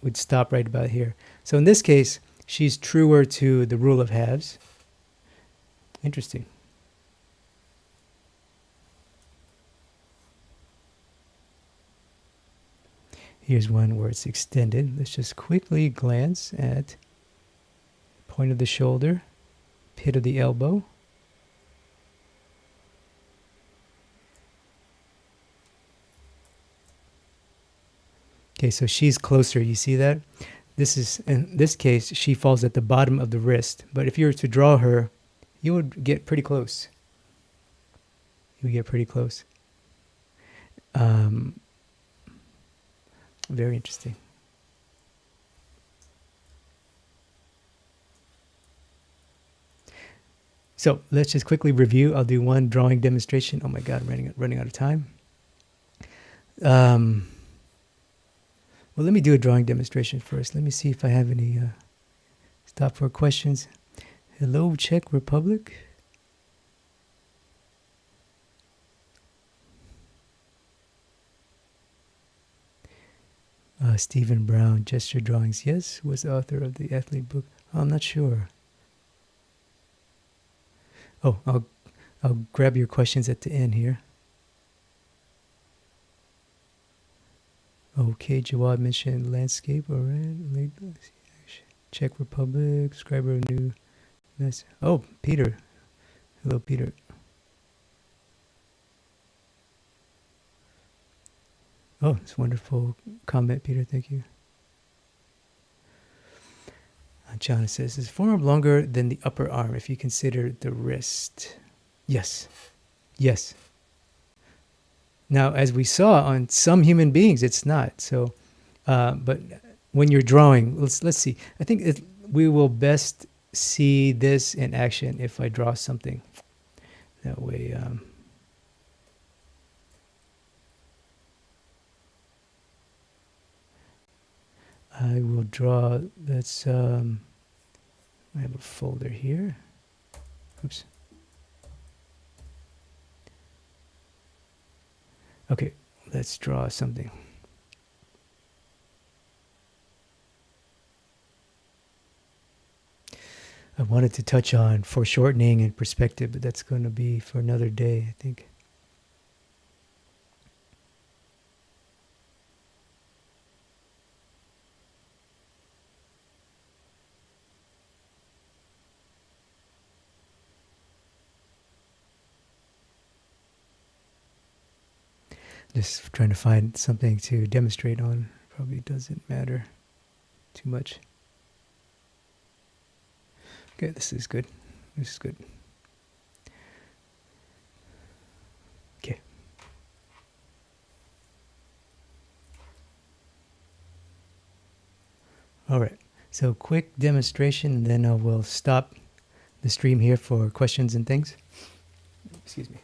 would stop right about here. So in this case, she's truer to the rule of halves. Interesting. Here's one where it's extended. Let's just quickly glance at point of the shoulder, pit of the elbow. Okay, so she's closer. You see that? This is, in this case, she falls at the bottom of the wrist. But if you were to draw her, you would get pretty close. You would get pretty close. Very interesting. So let's just quickly review. I'll do one drawing demonstration. Oh my God, I'm running out of time. Well, let me do a drawing demonstration first. Let me see if I have any stop for questions. Hello, Czech Republic. Stephen Brown, gesture drawings. Yes, was the author of the athlete book. Oh, I'm not sure. Oh, I'll grab your questions at the end here. Okay, Jawad mentioned landscape. All right, Czech Republic, subscriber of new mess. Oh, Peter. Hello, Peter. Oh, it's a wonderful comment, Peter. Thank you. John says, is forearm longer than the upper arm if you consider the wrist? Yes. Yes. Now, as we saw on some human beings, it's not. So, but when you're drawing, let's see. I think we will best see this in action if I draw something. That way, I will draw. That's. I have a folder here. Oops. Okay, let's draw something. I wanted to touch on foreshortening and perspective, but that's going to be for another day, I think. Just trying to find something to demonstrate on. Probably doesn't matter too much. Okay, this is good. This is good. Okay. All right. So quick demonstration, and then I will stop the stream here for questions and things. Excuse me.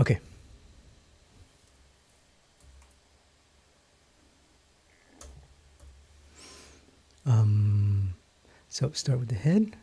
Okay. So start with the head.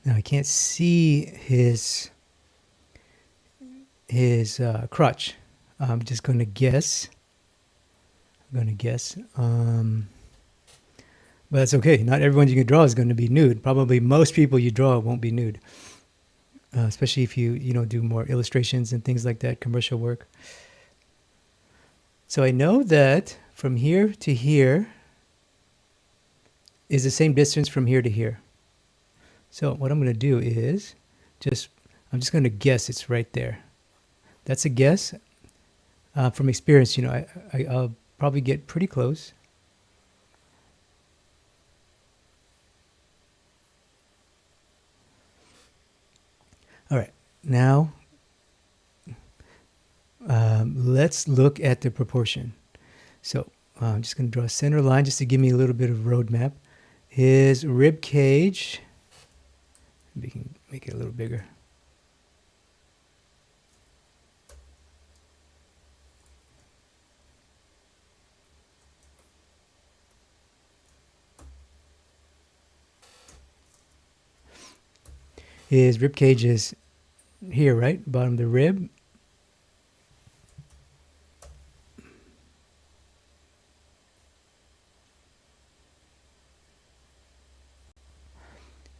Now I can't see his crotch. I'm just going to guess. But that's okay. Not everyone you can draw is going to be nude. Probably most people you draw won't be nude, especially if you do more illustrations and things like that, commercial work. So I know that from here to here is the same distance from here to here. So what I'm going to do is I'm just going to guess it's right there. That's a guess. From experience, I'll probably get pretty close. All right, now let's look at the proportion. So I'm just going to draw a center line just to give me a little bit of roadmap. His rib cage, we can make it a little bigger. His rib cage is here, right? Bottom of the rib.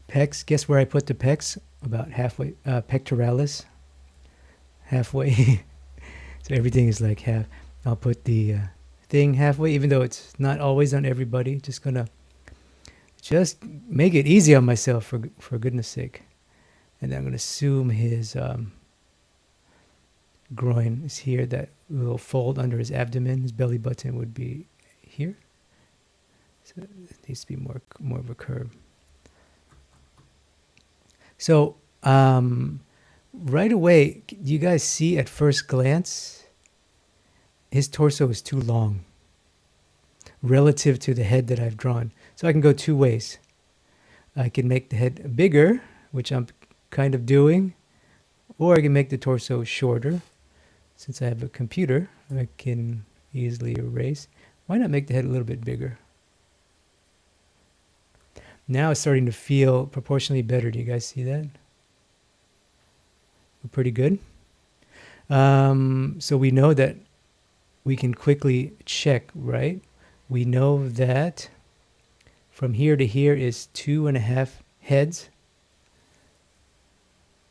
Pecs, guess where I put the pecs? About halfway, pectoralis, halfway. So everything is like half. I'll put the thing halfway, even though it's not always on everybody. Just gonna make it easy on myself for goodness sake. And then I'm gonna zoom his groin is here. That little fold under his abdomen, his belly button would be here. So it needs to be more of a curve. So right away, you guys see at first glance, his torso is too long relative to the head that I've drawn. So I can go two ways. I can make the head bigger, which I'm kind of doing, or I can make the torso shorter. Since I have a computer, I can easily erase. Why not make the head a little bit bigger? Now it's starting to feel proportionally better. Do you guys see that? Pretty good. So we know that we can quickly check, right? We know that from here to here is 2.5 heads.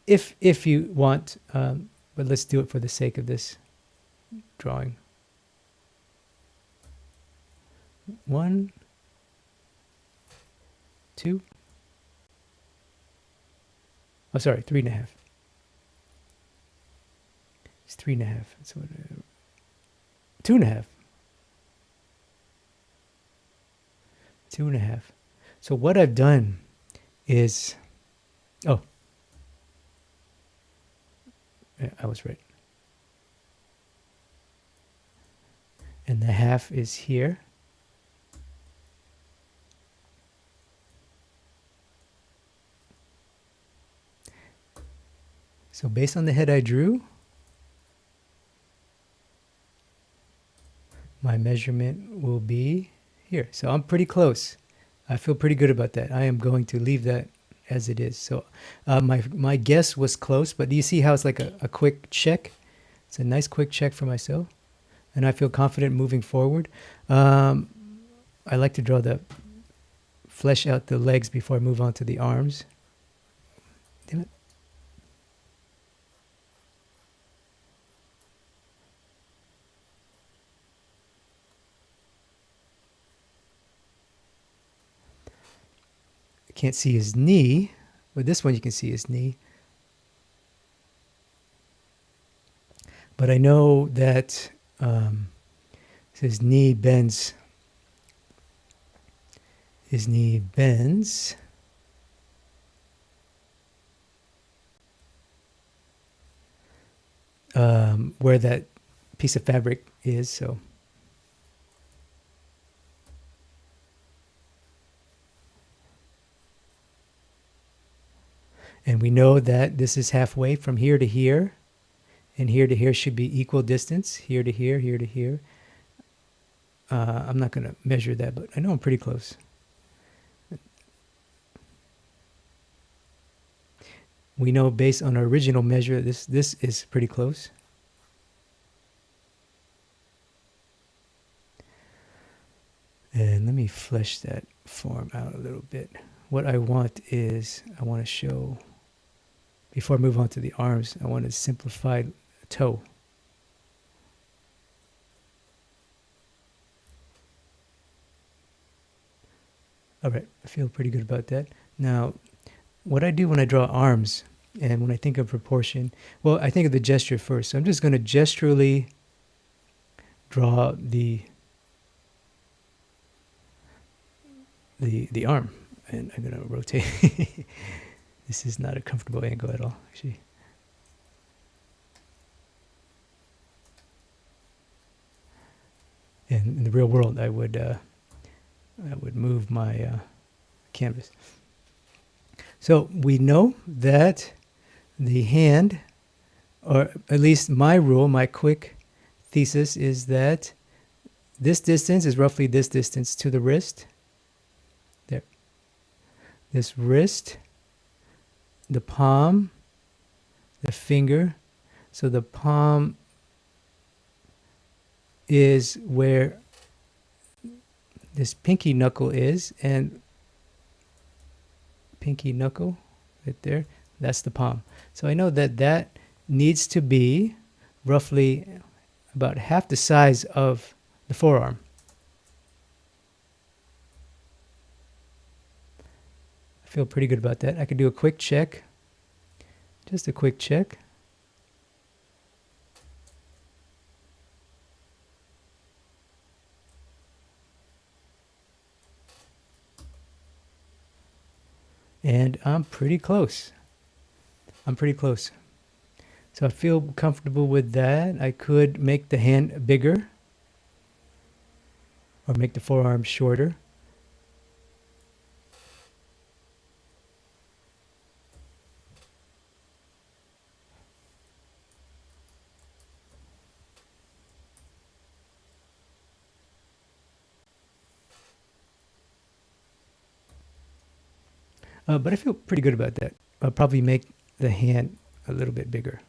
If you want, but let's do it for the sake of this drawing. 1, 2. Oh, sorry, 3.5. It's 3.5. That's what. 2.5. 2.5. So what I've done is, oh, yeah, I was right. And the half is here. So based on the head I drew, my measurement will be here. So I'm pretty close. I feel pretty good about that. I am going to leave that as it is. So my guess was close, but do you see how it's like a quick check? It's a nice quick check for myself. And I feel confident moving forward. I like to flesh out the legs before I move on to the arms. Damn it. Can't see his knee, but this one you can see his knee. But I know that his knee bends. His knee bends. Where that piece of fabric is, so. And we know that this is halfway from here to here. And here to here should be equal distance. Here to here, here to here. I'm not going to measure that, but I know I'm pretty close. We know based on our original measure, this is pretty close. And let me flesh that form out a little bit. What I want is, I want to show, before I move on to the arms, I want to simplify toe. All right, I feel pretty good about that. Now, what I do when I draw arms and when I think of proportion, well, I think of the gesture first. So I'm just going to gesturally draw the arm, and I'm going to rotate. This is not a comfortable angle at all, actually. And in the real world, I would move my canvas. So we know that the hand, or at least my rule, my quick thesis is that this distance is roughly this distance to the wrist. There. This wrist the palm, the finger. So the palm is where this pinky knuckle is, and pinky knuckle right there, that's the palm. So I know that that needs to be roughly about half the size of the forearm. I feel pretty good about that. I could do a quick check, just a quick check. And I'm pretty close. I'm pretty close. So I feel comfortable with that. I could make the hand bigger or make the forearm shorter. But I feel pretty good about that. I'll probably make the hand a little bit bigger.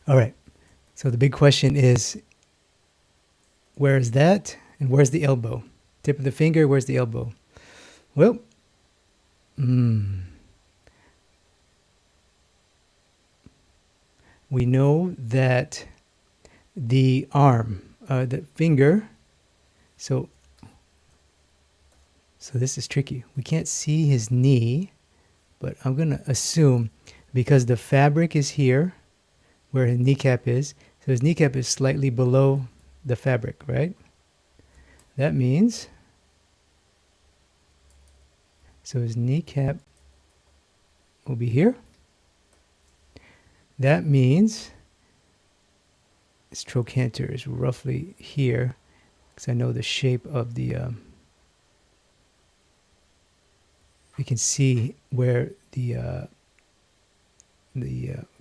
All right. So the big question is, where is that and where's the elbow? Tip of the finger, where's the elbow? Well, we know that the arm, the finger, so this is tricky. We can't see his knee, but I'm going to assume because the fabric is here where his kneecap is, so his kneecap is slightly below the fabric, right? That means, so his kneecap will be here. That means his trochanter is roughly here, because I know the shape of the, we can see where the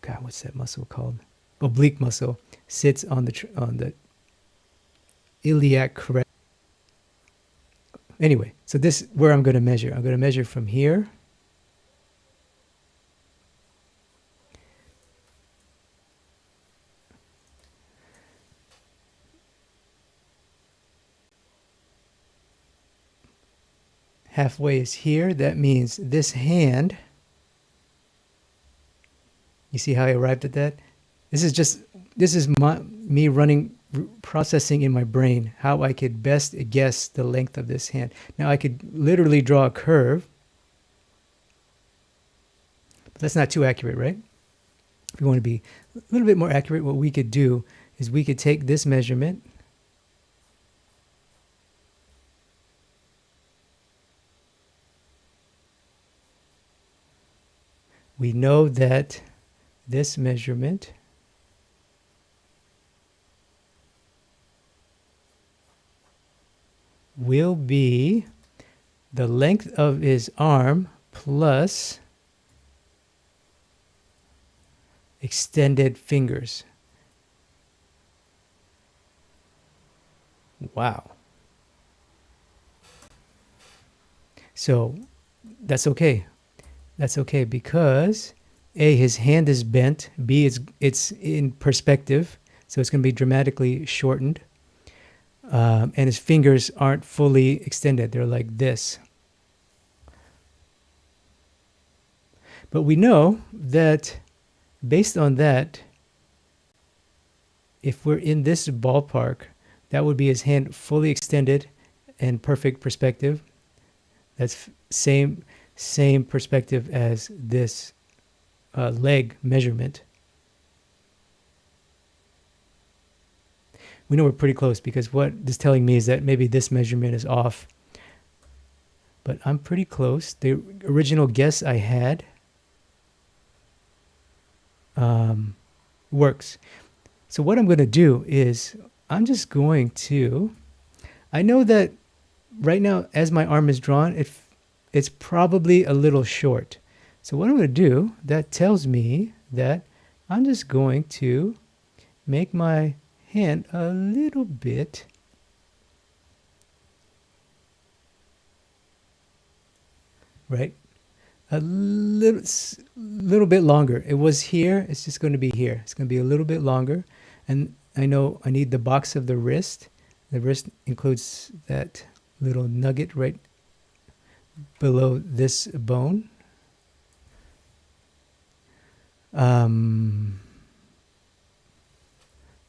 God, what's that muscle called? Oblique muscle sits on the iliac crest. Anyway, so this is where I'm going to measure. I'm going to measure from here. Halfway is here. That means this hand, you see how I arrived at that? This is me running, processing in my brain how I could best guess the length of this hand. Now I could literally draw a curve, but that's not too accurate, right? If we want to be a little bit more accurate, what we could do is we could take this measurement, we know that this measurement will be the length of his arm plus extended fingers. Wow. So that's okay. That's okay because A, his hand is bent. B, it's in perspective, so it's going to be dramatically shortened. And his fingers aren't fully extended. They're like this. But we know that based on that, if we're in this ballpark, that would be his hand fully extended and perfect perspective. That's same perspective as this leg measurement. we know we're pretty close because what this is telling me is that maybe this measurement is off. But I'm pretty close. The original guess I had works. So what I'm going to do is I'm just going to, I know that right now as my arm is drawn, it's probably a little short. So what I'm going to do, that tells me that I'm just going to make my hand a little bit right, a little bit longer. It was here, it's just going to be here. It's going to be a little bit longer. And I know I need the box of the wrist. The wrist includes that little nugget right below this bone.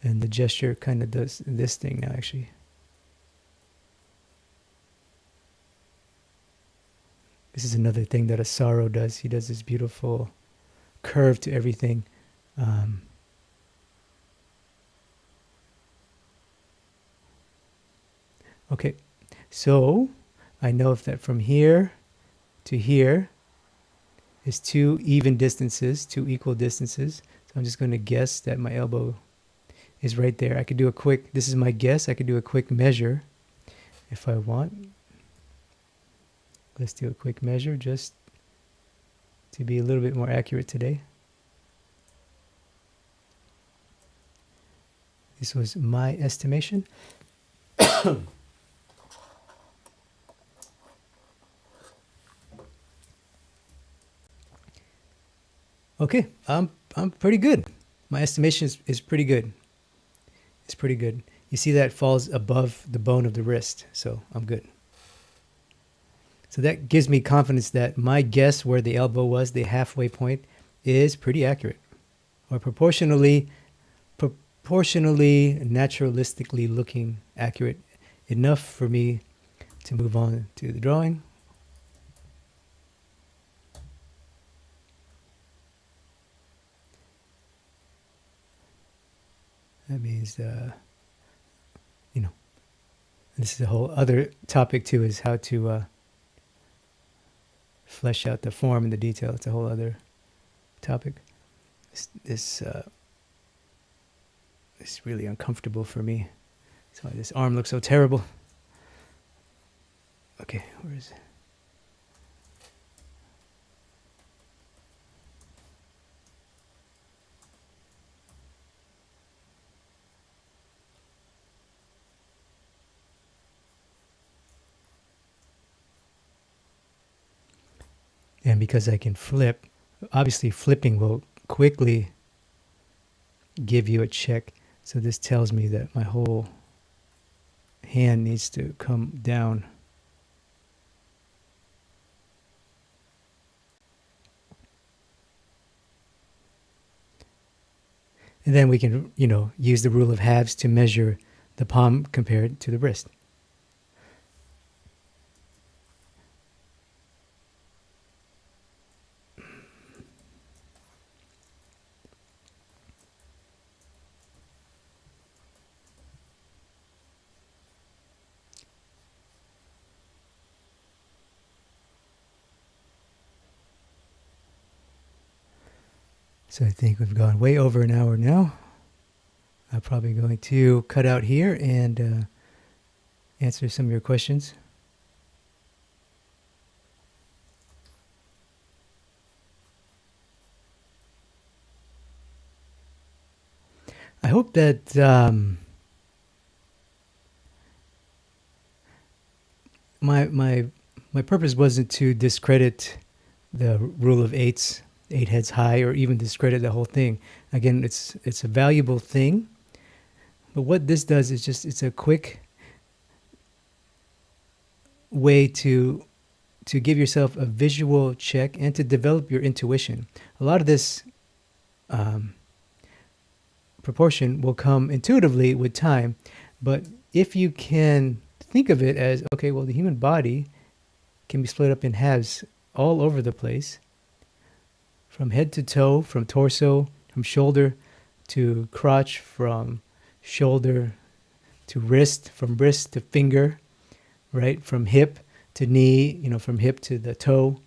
And the gesture kind of does this thing now, actually. This is another thing that Asaro does. He does this beautiful curve to everything. Okay, so I know if that from here to here is two even distances, two equal distances. So I'm just going to guess that my elbow is right there. I could do a quick, this is my guess, I could do a quick measure if I want. Let's do a quick measure just to be a little bit more accurate today. This was my estimation. Okay, I'm pretty good. My estimation is pretty good. It's pretty good. You see that falls above the bone of the wrist, so I'm good. So that gives me confidence that my guess where the elbow was, the halfway point, is pretty accurate, or proportionally, naturalistically looking accurate enough for me to move on to the drawing. That means, you know, this is a whole other topic too, is how to flesh out the form and the detail. It's a whole other topic. This is really uncomfortable for me. So this arm looks so terrible. Okay, where is it? And because I can flip, obviously flipping will quickly give you a check. So this tells me that my whole hand needs to come down. And then we can, use the rule of halves to measure the palm compared to the wrist. So I think we've gone way over an hour now. I'm probably going to cut out here and answer some of your questions. I hope that my purpose wasn't to discredit the rule of eights, 8 heads high, or even discredit the whole thing. Again, it's a valuable thing, but what this does is it's a quick way to give yourself a visual check and to develop your intuition. A lot of this proportion will come intuitively with time, but if you can think of it as, okay, well, the human body can be split up in halves all over the place, from head to toe, from torso, from shoulder to crotch, from shoulder to wrist, from wrist to finger, right? From hip to knee, from hip to the toe.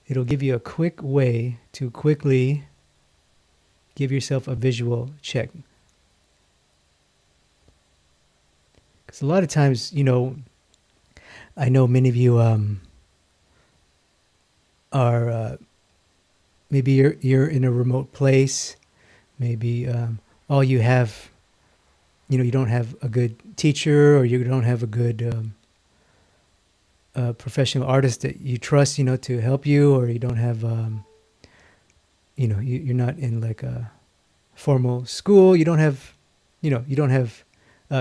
It'll give you a quick way to quickly give yourself a visual check. Because a lot of times, I know many of you are maybe you're in a remote place. Maybe all you have, you don't have a good teacher, or you don't have a good professional artist that you trust, to help you, or you don't have, you're not in like a formal school. You don't have,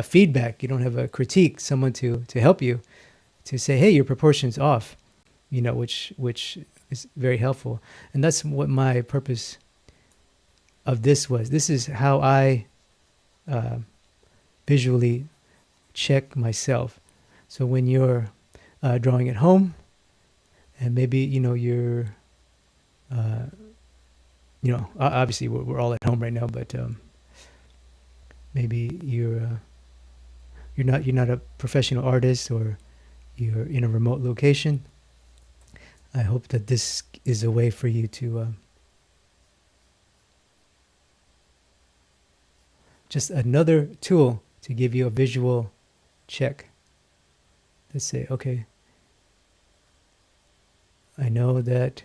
feedback. You don't have a critique, someone to help you, to say, hey, your proportion's off, which is very helpful. And that's what my purpose of this was. This is how I visually check myself. So when you're drawing at home, and maybe you're obviously we're all at home right now, but maybe you're not a professional artist, or you're in a remote location. I hope that this is a way for you to just another tool to give you a visual check. Let's say, okay, I know that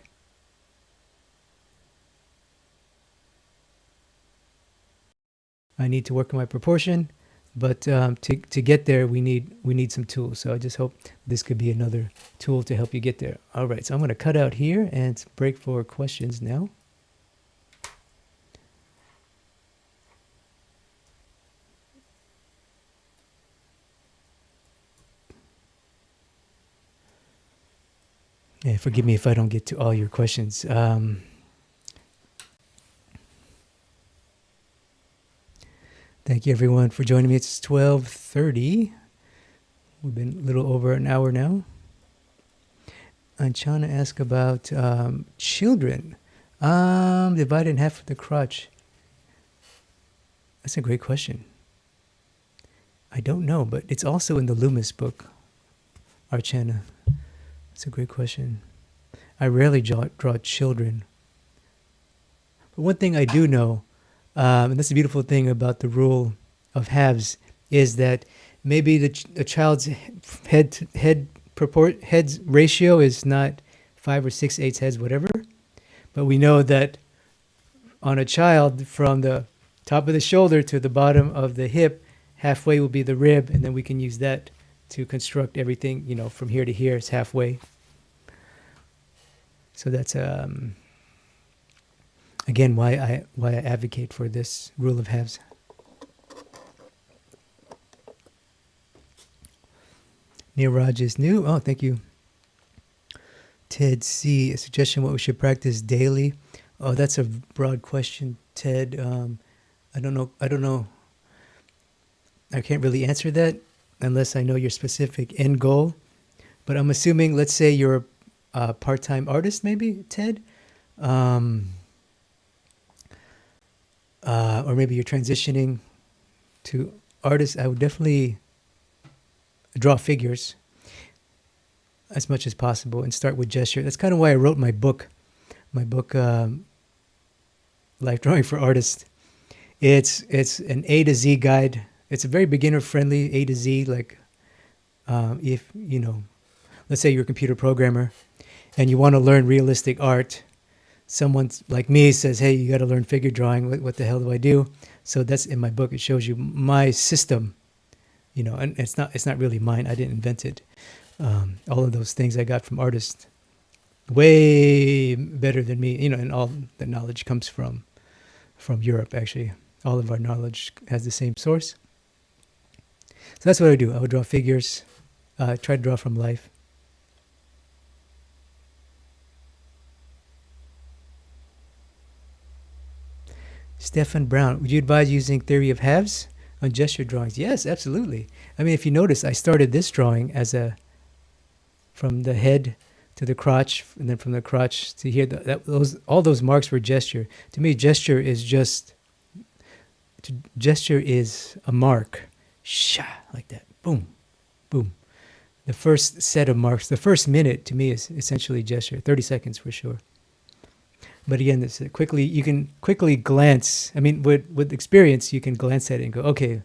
I need to work on my proportion, but to get there, we need some tools. So I just hope this could be another tool to help you get there. All right, so I'm going to cut out here and break for questions now. Yeah, forgive me if I don't get to all your questions. Thank you, everyone, for joining me. It's 12:30. We've been a little over an hour now. I'm trying to ask about children. Divided in half with the crotch. That's a great question. I don't know, but it's also in the Loomis book, Archana. That's a great question. I rarely draw children. But one thing I do know, and that's the beautiful thing about the rule of halves, is that maybe the child's head's ratio is not 5 or 6/8 heads, whatever. But we know that on a child, from the top of the shoulder to the bottom of the hip, halfway will be the rib, and then we can use that to construct everything, from here to here is halfway. So that's again why I advocate for this rule of halves. Neeraj is new. Oh, thank you. Ted C, a suggestion what we should practice daily. Oh, that's a broad question, Ted. I don't know. I can't really answer that unless I know your specific end goal. But I'm assuming, let's say you're a part-time artist, maybe, Ted, or maybe you're transitioning to artist. I would definitely draw figures as much as possible and start with gesture. That's kind of why I wrote my book, Life Drawing for Artists. It's an A to Z guide. It's a very beginner-friendly A to Z. Like, if let's say you're a computer programmer and you want to learn realistic art. Someone like me says, "Hey, you got to learn figure drawing. What the hell do I do?" So that's in my book. It shows you my system. And it's not really mine. I didn't invent it. All of those things I got from artists, way better than me. And all the knowledge comes from Europe. Actually, all of our knowledge has the same source. So that's what I do. I would draw figures. Try to draw from life. Stefan Brown, would you advise using theory of halves on gesture drawings? Yes, absolutely. I mean, if you notice, I started this drawing as from the head to the crotch, and then from the crotch to here. All those marks were gesture. To me, gesture is a mark. Sha, like that. Boom, boom. The first set of marks, the first minute to me is essentially gesture. 30 seconds for sure. But again, this quickly you can quickly glance. I mean, with experience, you can glance at it and go, okay,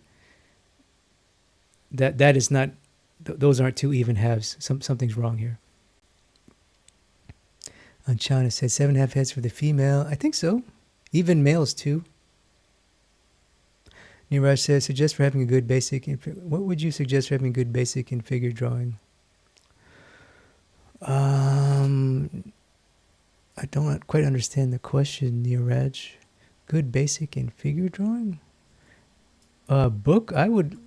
that is not. Those aren't two even halves. Something's wrong here. Anchana said 7.5 heads for the female. I think so. Even males too. Niraj says, suggest for having a good basic. What would you suggest for having a good basic in figure drawing? I don't quite understand the question, Niraj. Good basic in figure drawing? Book? I would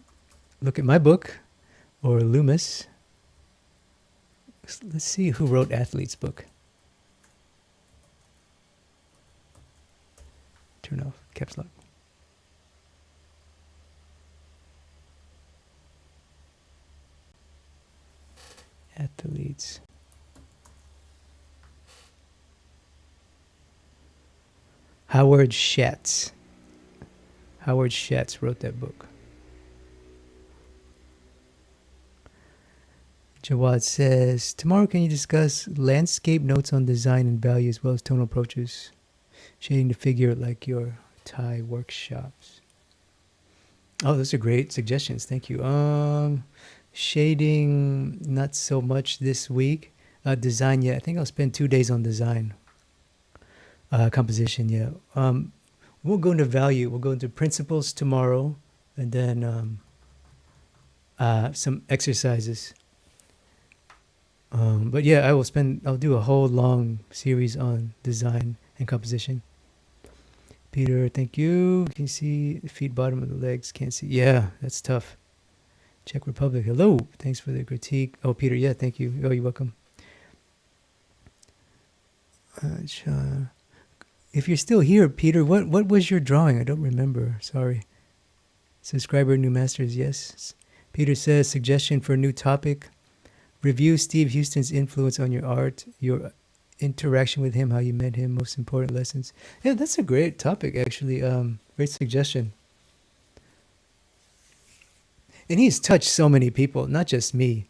look at my book or Loomis. Let's see who wrote Athlete's book. Turn off caps lock. Athletes. Howard Schatz. Howard Schatz wrote that book. Jawad says, tomorrow can you discuss landscape notes on design and value as well as tonal approaches? Shading the figure like your Thai workshops. Oh, those are great suggestions. Thank you. Shading, not so much this week. Design, yeah. I think I'll spend 2 days on design. Composition, yeah. We'll go into value. We'll go into principles tomorrow, and then some exercises. But yeah, I'll do a whole long series on design and composition. Peter, thank you. Can you see the feet, bottom of the legs? Can't see. Yeah, that's tough. Czech Republic, hello. Thanks for the critique. Oh, Peter, yeah, thank you. Oh, you're welcome. If you're still here, Peter, what was your drawing? I don't remember. Sorry. Subscriber, new masters, yes. Peter says, suggestion for a new topic. Review Steve Houston's influence on your art, your interaction with him, how you met him, most important lessons. Yeah, that's a great topic, actually. Great suggestion. And he's touched so many people, not just me.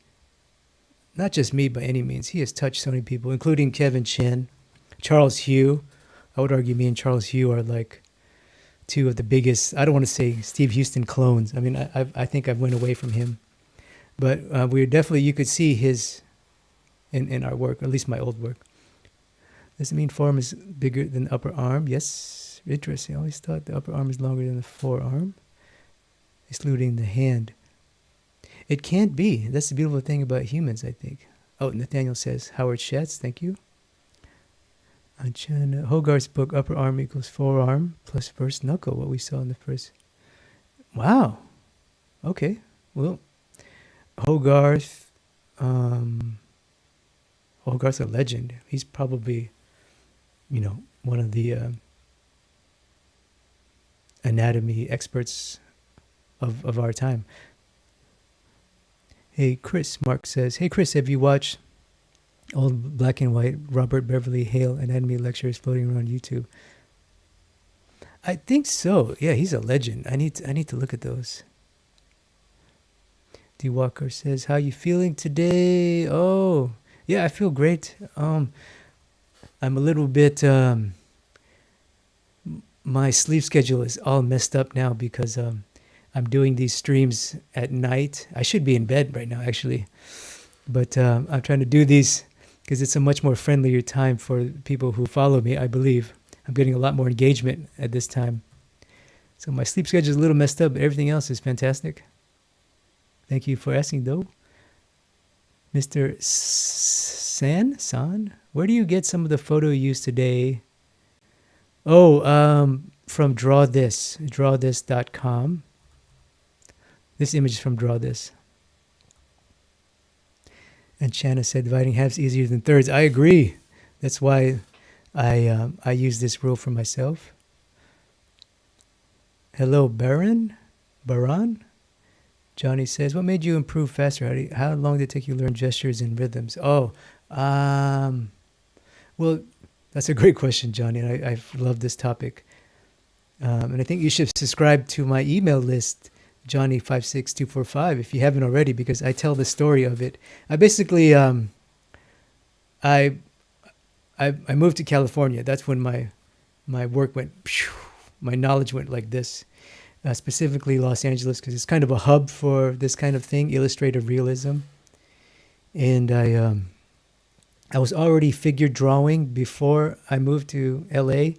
Not just me by any means. He has touched so many people, including Kevin Chen, Charles Hugh. I would argue me and Charles Hugh are like two of the biggest, I don't want to say Steve Houston clones. I mean, I think I went away from him. But we're definitely, you could see his in our work, at least my old work. Does it mean forearm is bigger than the upper arm? Yes. Interesting. I always thought the upper arm is longer than the forearm, excluding the hand. It can't be. That's the beautiful thing about humans, I think. Oh, Nathaniel says, Howard Schatz, thank you. Hogarth's book, upper arm equals forearm plus first knuckle, what we saw in the first. Wow. Okay. Well, Hogarth, Hogarth's a legend. He's probably, one of the anatomy experts of our time. Hey, Chris, Mark says, hey, Chris, have you watched old black and white Robert Beverly Hale anatomy lectures floating around YouTube? I think so. Yeah, he's a legend. I need to look at those. D. Walker says, how you feeling today? Oh, yeah, I feel great. I'm a little bit, my sleep schedule is all messed up now because I'm doing these streams at night. I should be in bed right now, actually. But I'm trying to do these because it's a much more friendlier time for people who follow me, I believe. I'm getting a lot more engagement at this time. So my sleep schedule is a little messed up, but everything else is fantastic. Thank you for asking, though. Mr. San, where do you get some of the photo you used today? Oh, from drawthis.com. This image is from Draw This. And Shanna said, dividing halves easier than thirds. I agree. That's why I use this rule for myself. Hello, Baran. Johnny says, what made you improve faster? How long did it take you to learn gestures and rhythms? Oh, well, that's a great question, Johnny. And I've loved this topic. And I think you should subscribe to my email list Johnny56245 if you haven't already, because I tell the story of it. I basically I I moved to California. That's when my work went, phew, my knowledge went like this. Specifically Los Angeles, because it's kind of a hub for this kind of thing, illustrative realism. And I was already figure drawing before I moved to LA.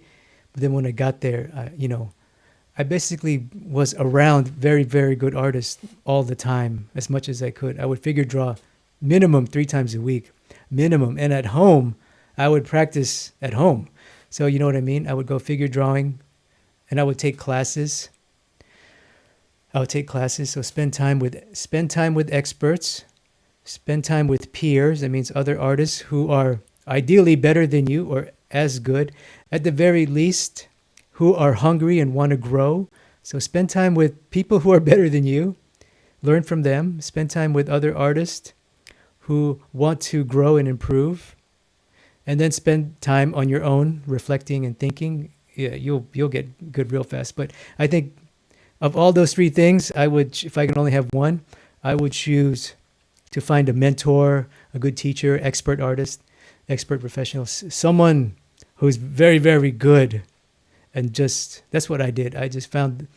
But then when I got there, I basically was around very, very good artists all the time, as much as I could. I would figure draw minimum 3 times a week, minimum. And at home, I would practice at home. So you know what I mean? I would go figure drawing, and I would take classes. So spend time with experts, spend time with peers. That means other artists who are ideally better than you or as good, at the very least, who are hungry and want to grow. So spend time with people who are better than you, learn from them. Spend time with other artists who want to grow and improve, and then spend time on your own, reflecting and thinking. Yeah, you'll get good real fast. But I think of all those 3 things, I would, if I could only have one, I would choose to find a mentor, a good teacher, expert artist, expert professional, someone who's very, very good. And just, that's what I did. I just found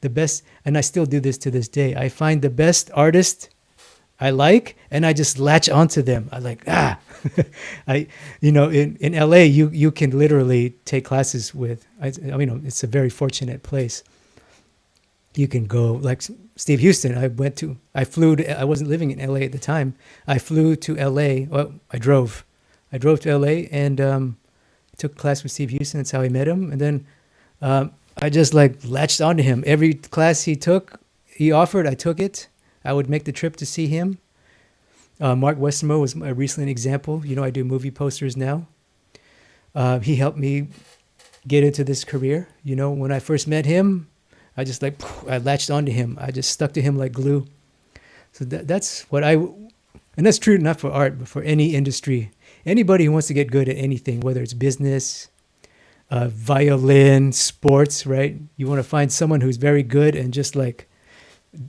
the best, and I still do this to this day. I find the best artist I like, and I just latch onto them. I like, in LA, you can literally take classes with, it's a very fortunate place. You can go, like Steve Houston, I I wasn't living in LA at the time. I flew to LA, I drove to LA and took a class with Steve Houston. That's how I met him. And then I just like latched onto him. Every class he offered, I took it. I would make the trip to see him. Mark Westermo was a recent example. I do movie posters now. He helped me get into this career. When I first met him, I just I latched onto him. I just stuck to him like glue. So that's what and that's true not for art, but for any industry. Anybody who wants to get good at anything, whether it's business, violin, sports, right? You want to find someone who's very good and just like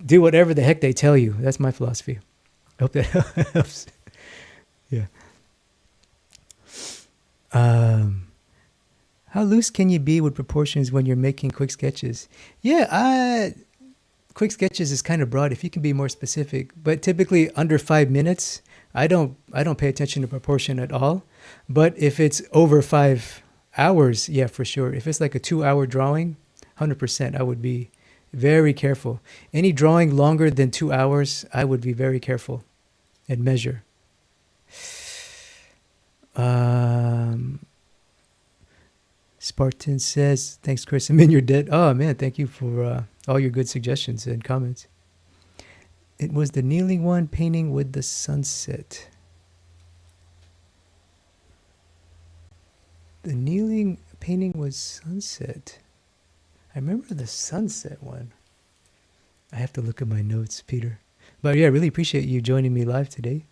do whatever the heck they tell you. That's my philosophy. I hope that helps. Yeah. How loose can you be with proportions when you're making quick sketches? Yeah, quick sketches is kind of broad. If you can be more specific, but typically under 5 minutes, I don't pay attention to proportion at all. But if it's over 5 hours, yeah, for sure. If it's like a 2-hour drawing, 100%, I would be very careful. Any drawing longer than 2 hours, I would be very careful and measure. Spartan says, thanks, Chris. I'm in your debt. Oh, man, thank you for all your good suggestions and comments. It was the kneeling one painting with the sunset. The kneeling painting was sunset. I remember the sunset one. I have to look at my notes, Peter. But yeah, I really appreciate you joining me live today.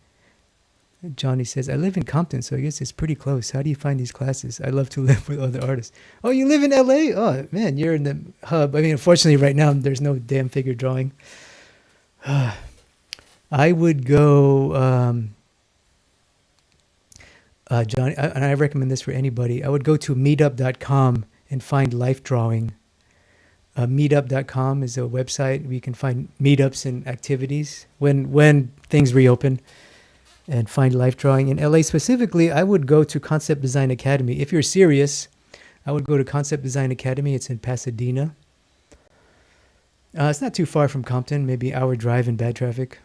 Johnny says, I live in Compton, so I guess it's pretty close. How do you find these classes? I love to live with other artists. Oh, you live in LA? Oh, man, you're in the hub. I mean, unfortunately, right now, there's no damn figure drawing. I would go, Johnny, and I recommend this for anybody. I would go to meetup.com and find life drawing. Meetup.com is a website where you can find meetups and activities when things reopen, and find life drawing. In LA specifically, I would go to Concept Design Academy. If you're serious, I would go to Concept Design Academy. It's in Pasadena. It's not too far from Compton, maybe an hour drive in bad traffic.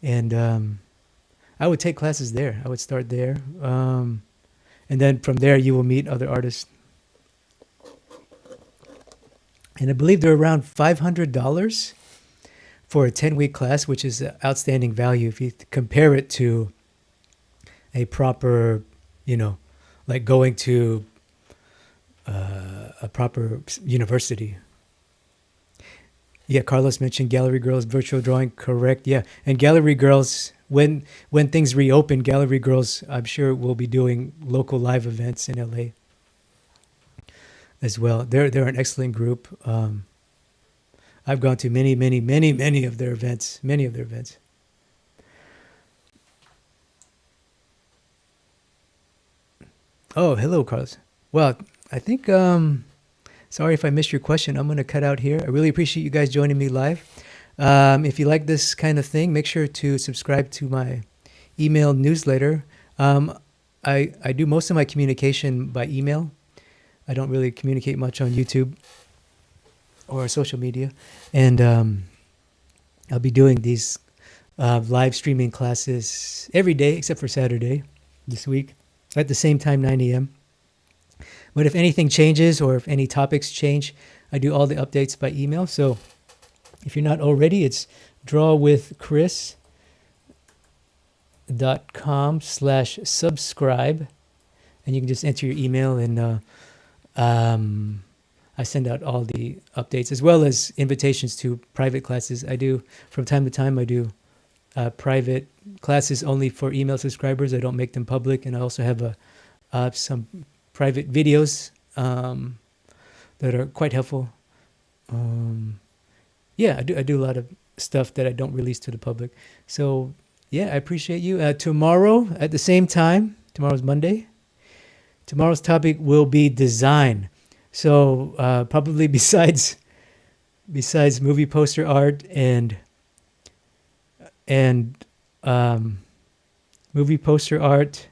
And I would take classes there. I would start there. And then from there, you will meet other artists. And I believe they're around $500 for a 10-week class, which is outstanding value if you compare it to a proper, like going to a proper university. Yeah, Carlos mentioned Gallery Girls, virtual drawing, correct. Yeah, and Gallery Girls, when things reopen, Gallery Girls, I'm sure will be doing local live events in LA as well. They're an excellent group. I've gone to many, many, many, many of their events. Many of their events. Oh, hello, Carlos. Well, I think. Sorry if I missed your question. I'm going to cut out here. I really appreciate you guys joining me live. If you like this kind of thing, make sure to subscribe to my email newsletter. I do most of my communication by email. I don't really communicate much on YouTube or social media. And I'll be doing these live streaming classes every day except for Saturday this week at the same time, 9 a.m. But if anything changes or if any topics change, I do all the updates by email. So if you're not already, it's drawwithchris.com/subscribe. And you can just enter your email and I send out all the updates as well as invitations to private classes. I do, from time to time, I do private classes only for email subscribers. I don't make them public. And I also have some private videos that are quite helpful. Yeah, I do a lot of stuff that I don't release to the public. So yeah, I appreciate you. Tomorrow at the same time, tomorrow's Monday. Tomorrow's topic will be design. So probably besides movie poster art and movie poster art.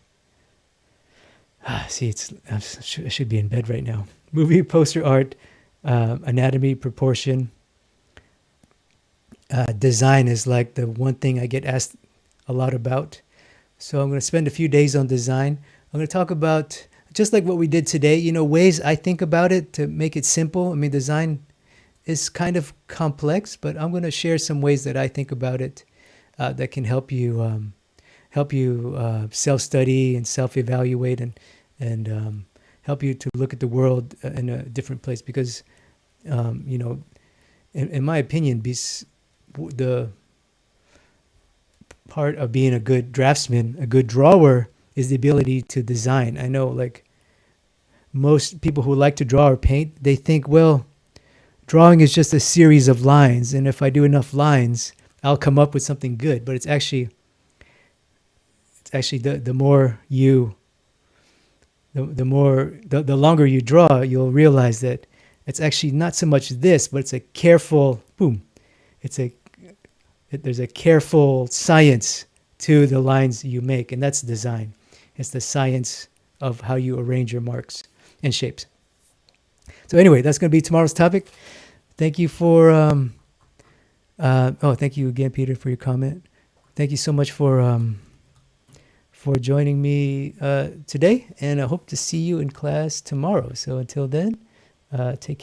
See, I should be in bed right now. Movie poster art, anatomy, proportion. Design is like the one thing I get asked a lot about. So I'm going to spend a few days on design. I'm going to talk about, just like what we did today, ways I think about it to make it simple. I mean, design is kind of complex, but I'm going to share some ways that I think about it that can help you self-study and self-evaluate and help you to look at the world in a different place. Because, in my opinion, the part of being a good draftsman, a good drawer, is the ability to design. I know, like, most people who like to draw or paint, they think, well, drawing is just a series of lines, and if I do enough lines, I'll come up with something good. But it's actually the longer you draw, you'll realize that it's actually not so much this, but it's a careful there's a careful science to the lines you make, and that's design. It's the science of how you arrange your marks and shapes. So anyway, that's going to be tomorrow's topic. Thank you for thank you again, Peter, for your comment. Thank you so much for joining me today, and I hope to see you in class tomorrow. So until then, take care.